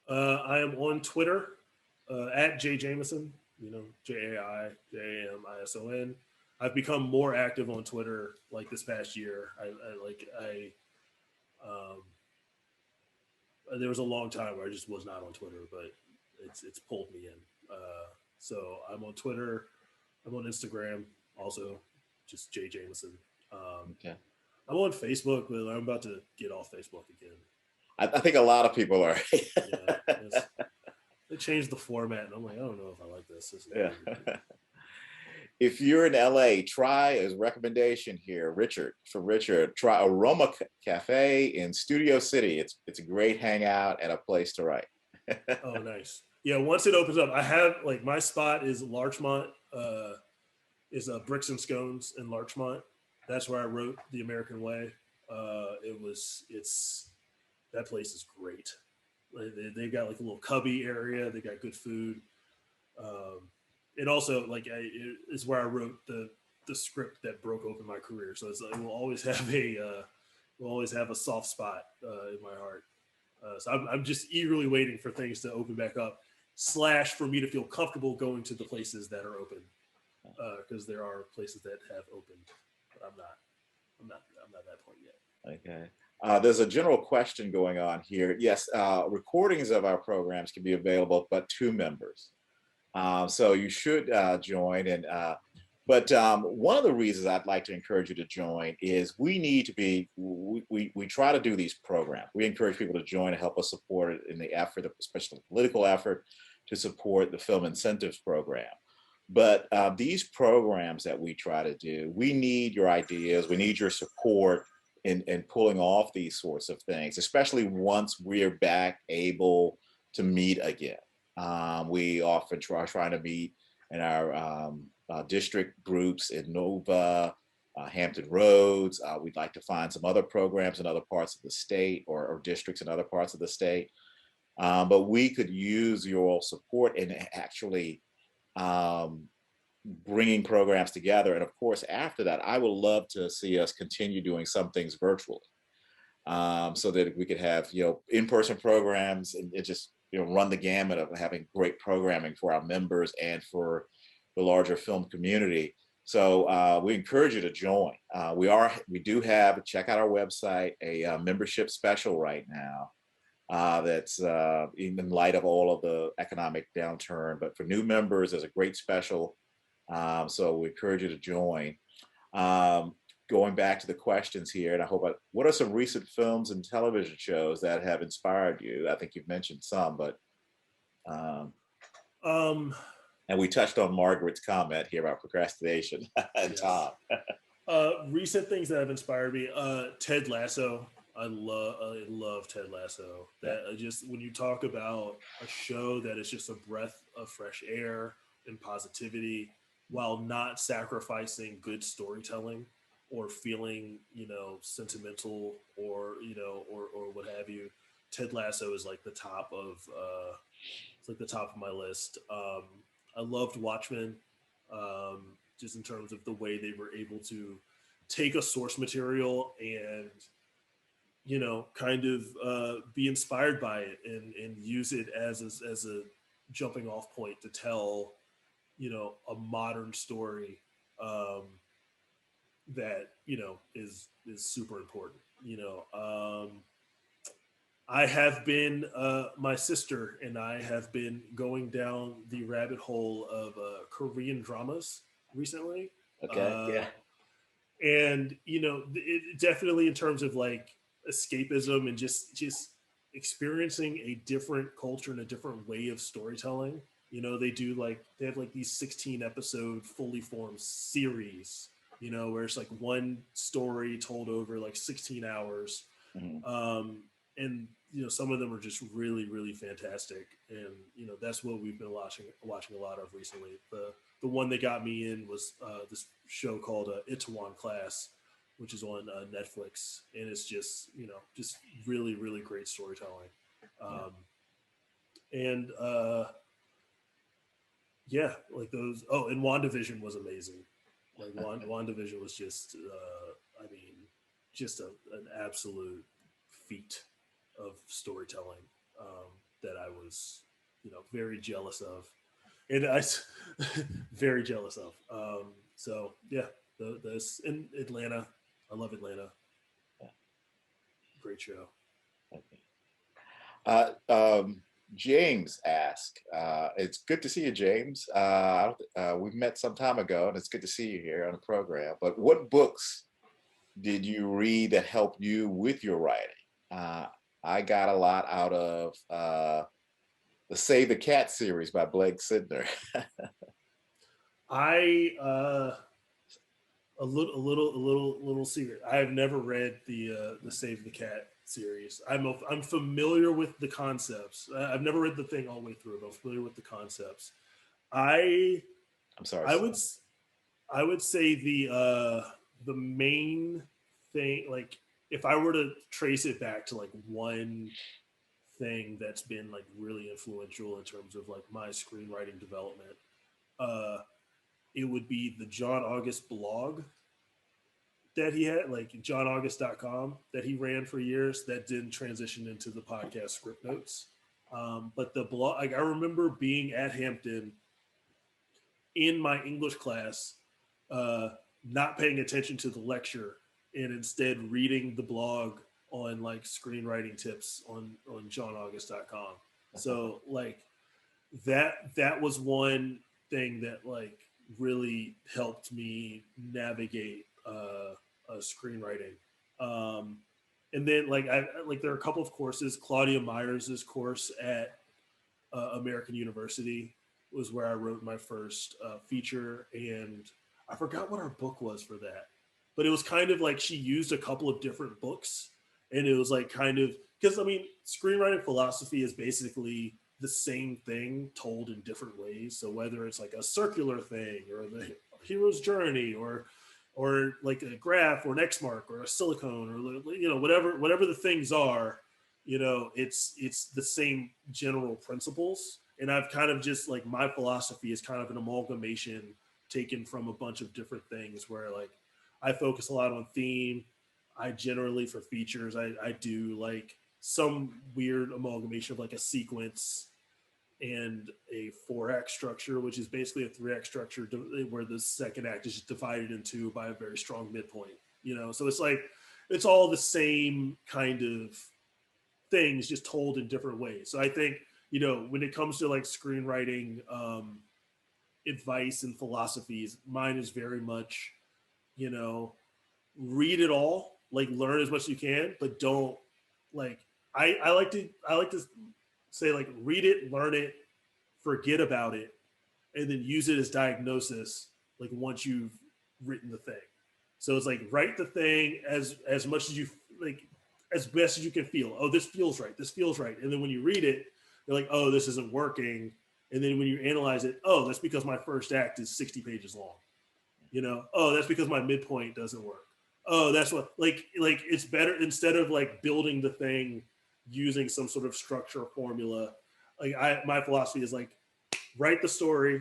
Speaker 2: I am on Twitter at J Jamison. JAIJAMISON. I've become more active on Twitter like this past year. There was a long time where I just was not on Twitter, but it's pulled me in. So I'm on Twitter. I'm on Instagram also, just J Jamison.
Speaker 1: Okay.
Speaker 2: I'm on Facebook, but I'm about to get off Facebook again.
Speaker 1: I think a lot of people are.
Speaker 2: Yeah, they changed the format, and I'm like, I don't know if I like this.
Speaker 1: Yeah. If you're in LA, try as recommendation here, Richard, try Aroma Cafe in Studio City. It's a great hangout and a place to write.
Speaker 2: Oh, nice. Yeah, once it opens up, I have my spot is Larchmont, is Bricks and Scones in Larchmont. That's where I wrote The American Way. That place is great. They've got a little cubby area. They got good food. And also it's where I wrote the script that broke open my career. So it will always have a soft spot in my heart. So I'm just eagerly waiting for things to open back up, / for me to feel comfortable going to the places that are open, because there are places that have opened, but I'm not at that point yet.
Speaker 1: Okay. There's a general question going on here. Yes, recordings of our programs can be available, but to members. So you should join. But one of the reasons I'd like to encourage you to join is we need to be, we try to do these programs. We encourage people to join and help us support it in the effort, especially the political effort, to support the Film Incentives Program. But these programs that we try to do, we need your ideas, we need your support in pulling off these sorts of things, especially once we're back able to meet again. We often trying to meet in our district groups in Nova, Hampton Roads. We'd like to find some other programs in other parts of the state, or districts in other parts of the state. But we could use your support in actually um, bringing programs together. And of course, after that, I would love to see us continue doing some things virtually, so that we could have, in-person programs, and it just, run the gamut of having great programming for our members and for the larger film community. So we encourage you to join. We do have, check out our website, a membership special right now. That's in light of all of the economic downturn, but for new members, there's a great special. So we encourage you to join. Um, Going back to the questions here, and what are some recent films and television shows that have inspired you? I think you've mentioned some, but um,
Speaker 2: Um,
Speaker 1: and we touched on Margaret's comment here about procrastination and
Speaker 2: yes.
Speaker 1: Tom.
Speaker 2: Recent things that have inspired me. Ted Lasso. I love Ted Lasso.
Speaker 1: Yeah.
Speaker 2: That just when you talk about a show that is just a breath of fresh air and positivity, while not sacrificing good storytelling or feeling, sentimental, or or what have you. Ted Lasso is like the top of it's like the top of my list. I loved Watchmen, just in terms of the way they were able to take a source material and kind of be inspired by it, and use it as a jumping off point to tell a modern story, that is super important. I have been, my sister and I have been going down the rabbit hole of Korean dramas recently.
Speaker 1: Okay.
Speaker 2: Uh,
Speaker 1: Yeah.
Speaker 2: and, definitely in terms of like escapism and just experiencing a different culture and a different way of storytelling. They have like these 16 episode fully formed series, where it's like one story told over like 16 hours.
Speaker 1: Mhm.
Speaker 2: And some of them are just really really fantastic, and that's what we've been watching a lot of recently. The one that got me in was this show called Itaewon Class, which is on Netflix, and it's just really really great storytelling.
Speaker 1: Yeah.
Speaker 2: And yeah, like those. Oh, and WandaVision was amazing. Like WandaVision was just I mean, just an absolute feat of storytelling, that I was, very jealous of, and very jealous of. So yeah, this in Atlanta. I love Atlanta. Great show.
Speaker 1: Okay. Uh, um, James asked, it's good to see you, James. We met some time ago, and it's good to see you here on the program. But what books did you read that helped you with your writing? Uh, I got a lot out of the Save the Cat series by Blake Sidner.
Speaker 2: I a little secret. I have never read the Save the Cat series. I'm familiar with the concepts. I've never read the thing all the way through, but I'm familiar with the concepts. I
Speaker 1: I'm sorry.
Speaker 2: I would I would say the main thing, like if I were to trace it back to like one thing that's been like really influential in terms of like my screenwriting development, uh, it would be the John August blog that he had, like johnaugust.com, that he ran for years, that didn't transition into the podcast Script Notes. But the blog, like I remember being at Hampton in my English class, uh, not paying attention to the lecture and instead reading the blog on like screenwriting tips on johnaugust.com. So like that was one thing that like really helped me navigate screenwriting. Um, and then like I like there are a couple of courses. Claudia Myers's course at American University was where I wrote my first feature, and I forgot what our book was for that, but it was kind of like she used a couple of different books, and it was like kind of because I mean, screenwriting philosophy is basically the same thing told in different ways. So whether it's like a circular thing or the hero's journey or like a graph or an X mark or a silicone or whatever the things are. It's the same general principles. And I've kind of just like my philosophy is kind of an amalgamation taken from a bunch of different things where like I focus a lot on theme. I generally for features I do like some weird amalgamation of like a sequence and a 4 act structure, which is basically a 3 act structure where the second act is just divided into by a very strong midpoint. So it's like it's all the same kind of things just told in different ways. So I think when it comes to like screenwriting advice and philosophies, mine is very much you know read it all, like learn as much as you can, but don't like I like to say like read it, learn it, forget about it, and then use it as diagnosis like once you've written the thing. So it's like write the thing as much as you like as best as you can feel. Oh, this feels right. This feels right. And then when you read it, you're like, oh, this isn't working. And then when you analyze it, oh, that's because my first act is 60 pages long. Oh, that's because my midpoint doesn't work. Oh, that's what like it's better instead of like building the thing using some sort of structure or formula. Like my philosophy is like write the story.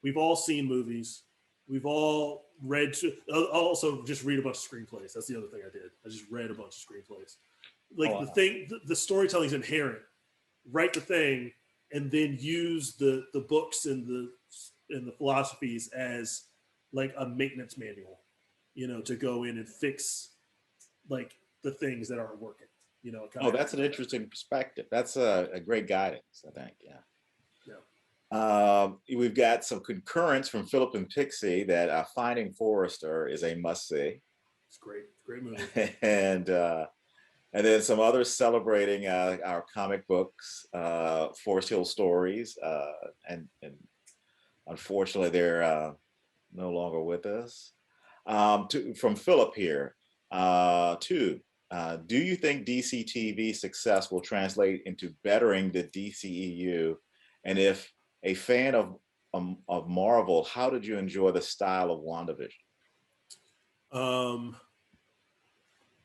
Speaker 2: We've all seen movies. We've all read. Also, just read a bunch of screenplays. That's the other thing I did. I just read a bunch of screenplays.
Speaker 1: Oh,
Speaker 2: Like
Speaker 1: wow.
Speaker 2: the storytelling is inherent. Write the thing, and then use the books and the philosophies as like a maintenance manual. To go in and fix like the things that aren't working. Kind
Speaker 1: Oh,
Speaker 2: of
Speaker 1: that's an
Speaker 2: like that.
Speaker 1: interesting perspective. That's a great guidance, I think. Yeah.
Speaker 2: Yeah,
Speaker 1: We've got some concurrence from Philip and Pixie that Finding Forrester is a must see,
Speaker 2: it's great. Great movie.
Speaker 1: and and then some others celebrating our comic books, Forest Hill Stories, and unfortunately they're no longer with us. From Philip here, too. Do you think DC TV success will translate into bettering the DCEU? And if a fan of Marvel, how did you enjoy the style of WandaVision?
Speaker 2: Um,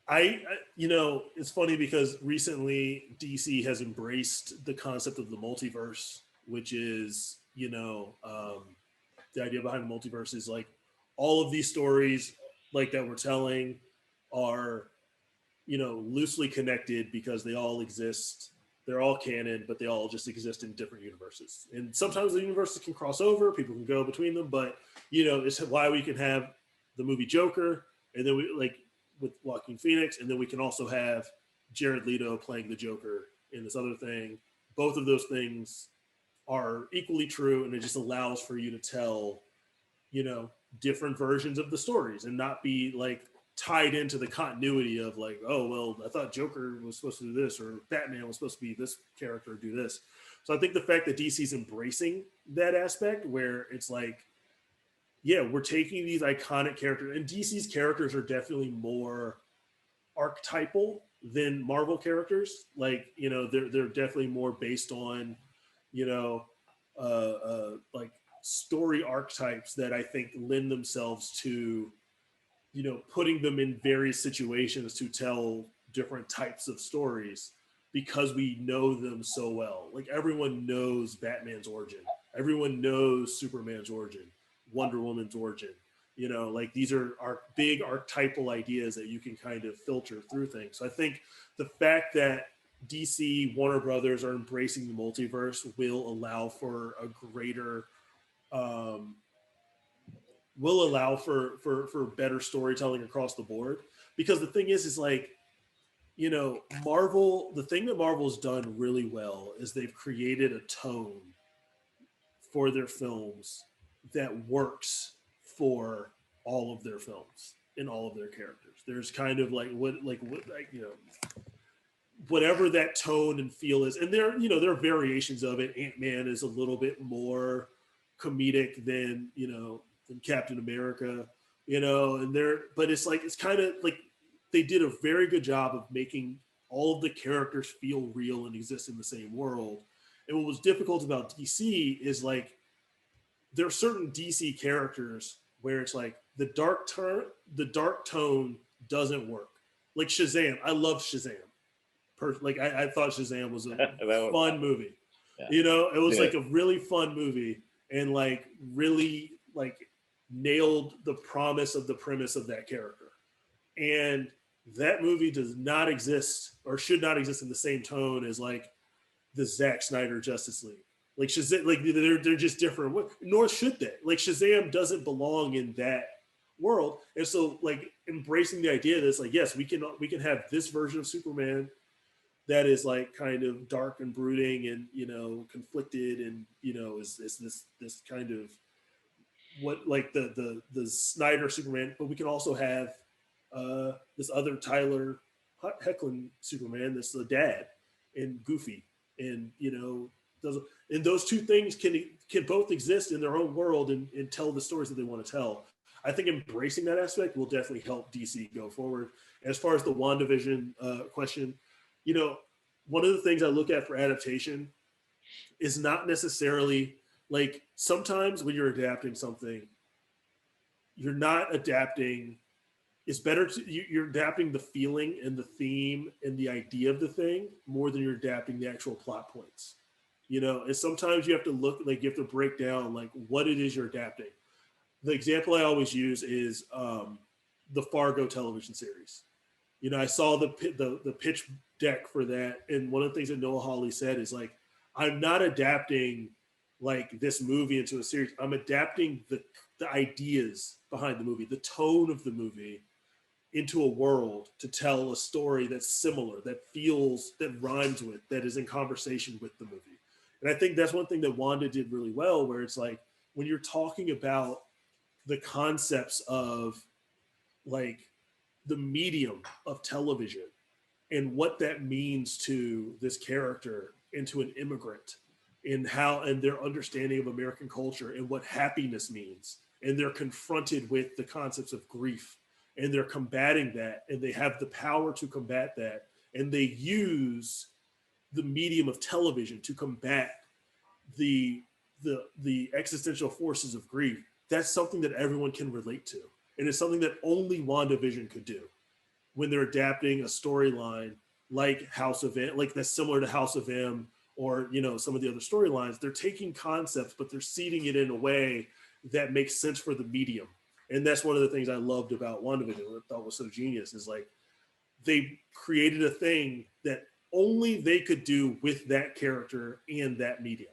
Speaker 2: it's funny because recently DC has embraced the concept of the multiverse, which is, the idea behind the multiverse is like all of these stories like that we're telling are, loosely connected because they all exist. They're all canon, but they all just exist in different universes. And sometimes the universes can cross over, people can go between them, but it's why we can have the movie Joker, and then we like with Joaquin Phoenix, and then we can also have Jared Leto playing the Joker in this other thing. Both of those things are equally true, and it just allows for you to tell, you know, different versions of the stories and not be like tied into the continuity of like, oh, well, I thought Joker was supposed to do this or Batman was supposed to be this character do this. So I think the fact that DC's embracing that aspect where it's like, yeah, we're taking these iconic characters, and DC's characters are definitely more archetypal than Marvel characters. Like, they're definitely more based on, you know, like story archetypes that I think lend themselves to, putting them in various situations to tell different types of stories because we know them so well. Like everyone knows Batman's origin, everyone knows Superman's origin, Wonder Woman's origin. Like these are big archetypal ideas that you can kind of filter through things. So I think the fact that DC, Warner Brothers are embracing the multiverse will allow for a greater um, will allow for better storytelling across the board. Because the thing is like, Marvel, the thing that Marvel's done really well is they've created a tone for their films that works for all of their films and all of their characters. There's kind of whatever that tone and feel is, and there are variations of it. Ant-Man is a little bit more comedic than Captain America, but it's like it's kind of like they did a very good job of making all of the characters feel real and exist in the same world. And what was difficult about DC is like there are certain DC characters where it's like the dark tone doesn't work. Like Shazam, I love Shazam. I thought Shazam was a
Speaker 1: That was
Speaker 2: fun movie.
Speaker 1: yeah.
Speaker 2: You know, it was
Speaker 1: Yeah.
Speaker 2: like a really fun movie, and like really like nailed the promise of the premise of that character. And that movie does not exist or should not exist in the same tone as like the Zack Snyder Justice League. Like Shazam, like they're just different. Nor should they. Like Shazam doesn't belong in that world. And so like embracing the idea that it's like, yes, we can have this version of Superman that is like kind of dark and brooding and, you know, conflicted and, you know, is this kind of what like the Snyder Superman, but we can also have this other Tyler Hecklin Superman, this the dad and Goofy, and you know those two things can both exist in their own world and tell the stories that they want to tell. I think embracing that aspect will definitely help DC go forward. As far as the WandaVision question, you know, one of the things I look at for adaptation is not necessarily like sometimes when you're adapting something, you're not adapting. It's better to you're adapting the feeling and the theme and the idea of the thing more than you're adapting the actual plot points. You know, and sometimes you have to look like you have to break down like what it is you're adapting. The example I always use is the Fargo television series. You know, I saw the pitch deck for that, and one of the things that Noah Hawley said is like, I'm not adapting like this movie into a series. I'm adapting the ideas behind the movie, the tone of the movie into a world to tell a story that's similar, that feels, that rhymes with, that is in conversation with the movie. And I think that's one thing that Wanda did really well, where it's like when you're talking about the concepts of like the medium of television and what that means to this character and to an immigrant and how and their understanding of American culture and what happiness means. And they're confronted with the concepts of grief and they're combating that and they have the power to combat that. And they use the medium of television to combat the the existential forces of grief. That's something that everyone can relate to. And it's something that only WandaVision could do when they're adapting a storyline like House of M, like that's similar to House of M or you know some of the other storylines. They're taking concepts, but they're seeding it in a way that makes sense for the medium. And that's one of the things I loved about WandaVision. What I thought was so genius is like they created a thing that only they could do with that character and that medium.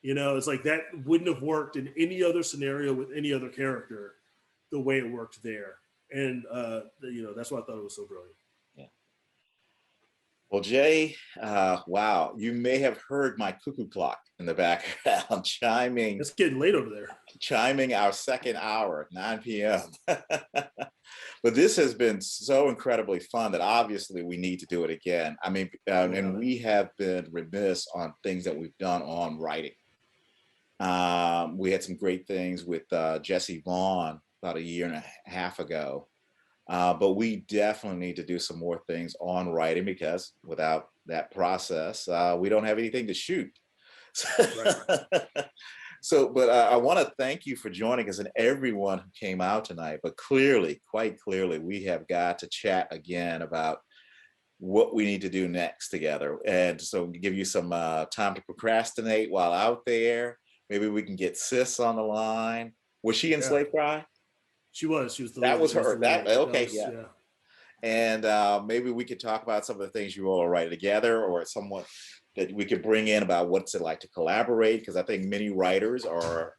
Speaker 2: You know, it's like that wouldn't have worked in any other scenario with any other character the way it worked there. And you know, that's why I thought it was so brilliant.
Speaker 1: Yeah. Well, Jay, wow, you may have heard my cuckoo clock in the background chiming.
Speaker 2: It's getting late over there.
Speaker 1: Chiming our second hour, 9 p.m. But this has been so incredibly fun that obviously we need to do it again. I mean, and we have been remiss on things that we've done on writing. We had some great things with Jesse Vaughn about a year and a half ago. But we definitely need to do some more things on writing because without that process, we don't have anything to shoot. Right. So, but I want to thank you for joining us and everyone who came out tonight. But clearly, quite clearly, we have got to chat again about what we need to do next together. And so give you some time to procrastinate while out there. Maybe we can get Sis on the line. Was she in Slave Cry?
Speaker 2: She was. She was the
Speaker 1: that
Speaker 2: lead.
Speaker 1: was her. That okay,
Speaker 2: was,
Speaker 1: yeah. And maybe we could talk about some of the things you all are writing together, or someone that we could bring in about what's it like to collaborate. Because I think many writers are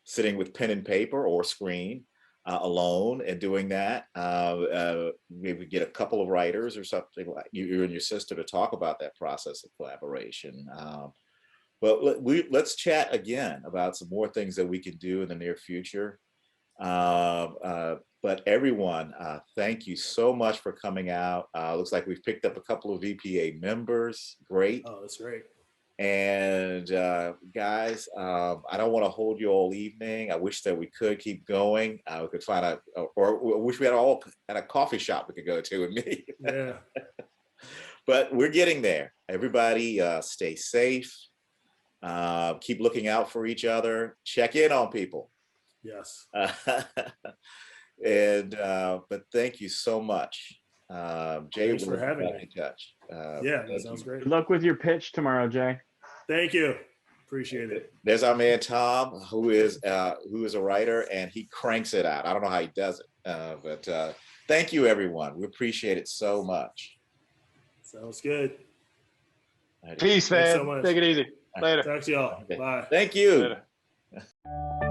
Speaker 1: sitting with pen and paper or screen alone and doing that. Maybe get a couple of writers or something like you and your sister to talk about that process of collaboration. But let's chat again about some more things that we can do in the near future. But everyone, thank you so much for coming out. Looks like we've picked up a couple of VPA members. Great.
Speaker 2: Oh, that's great.
Speaker 1: And guys, I don't want to hold you all evening. I wish that we could keep going. We could find out, or I wish we had all at a coffee shop we could go to and meet.
Speaker 2: Yeah.
Speaker 1: But we're getting there. Everybody stay safe. Keep looking out for each other. Check in on people.
Speaker 2: Yes.
Speaker 1: And but thank you so much. Jay,
Speaker 2: Thanks for
Speaker 1: we'll be
Speaker 2: having
Speaker 1: back
Speaker 2: me.
Speaker 1: in touch.
Speaker 2: Yeah, that
Speaker 1: Thank
Speaker 2: sounds
Speaker 1: you.
Speaker 2: great.
Speaker 3: Good luck with your pitch tomorrow, Jay.
Speaker 2: Thank you. Appreciate it.
Speaker 1: There's our man Tom, who is a writer, and he cranks it out. I don't know how he does it, but thank you, everyone. We appreciate it so much.
Speaker 2: Sounds good.
Speaker 3: Peace,
Speaker 2: Thanks
Speaker 3: man.
Speaker 2: so much.
Speaker 3: Take it easy. Later.
Speaker 2: Talk to y'all.
Speaker 1: Okay.
Speaker 2: Bye.
Speaker 1: Thank you.
Speaker 3: Later.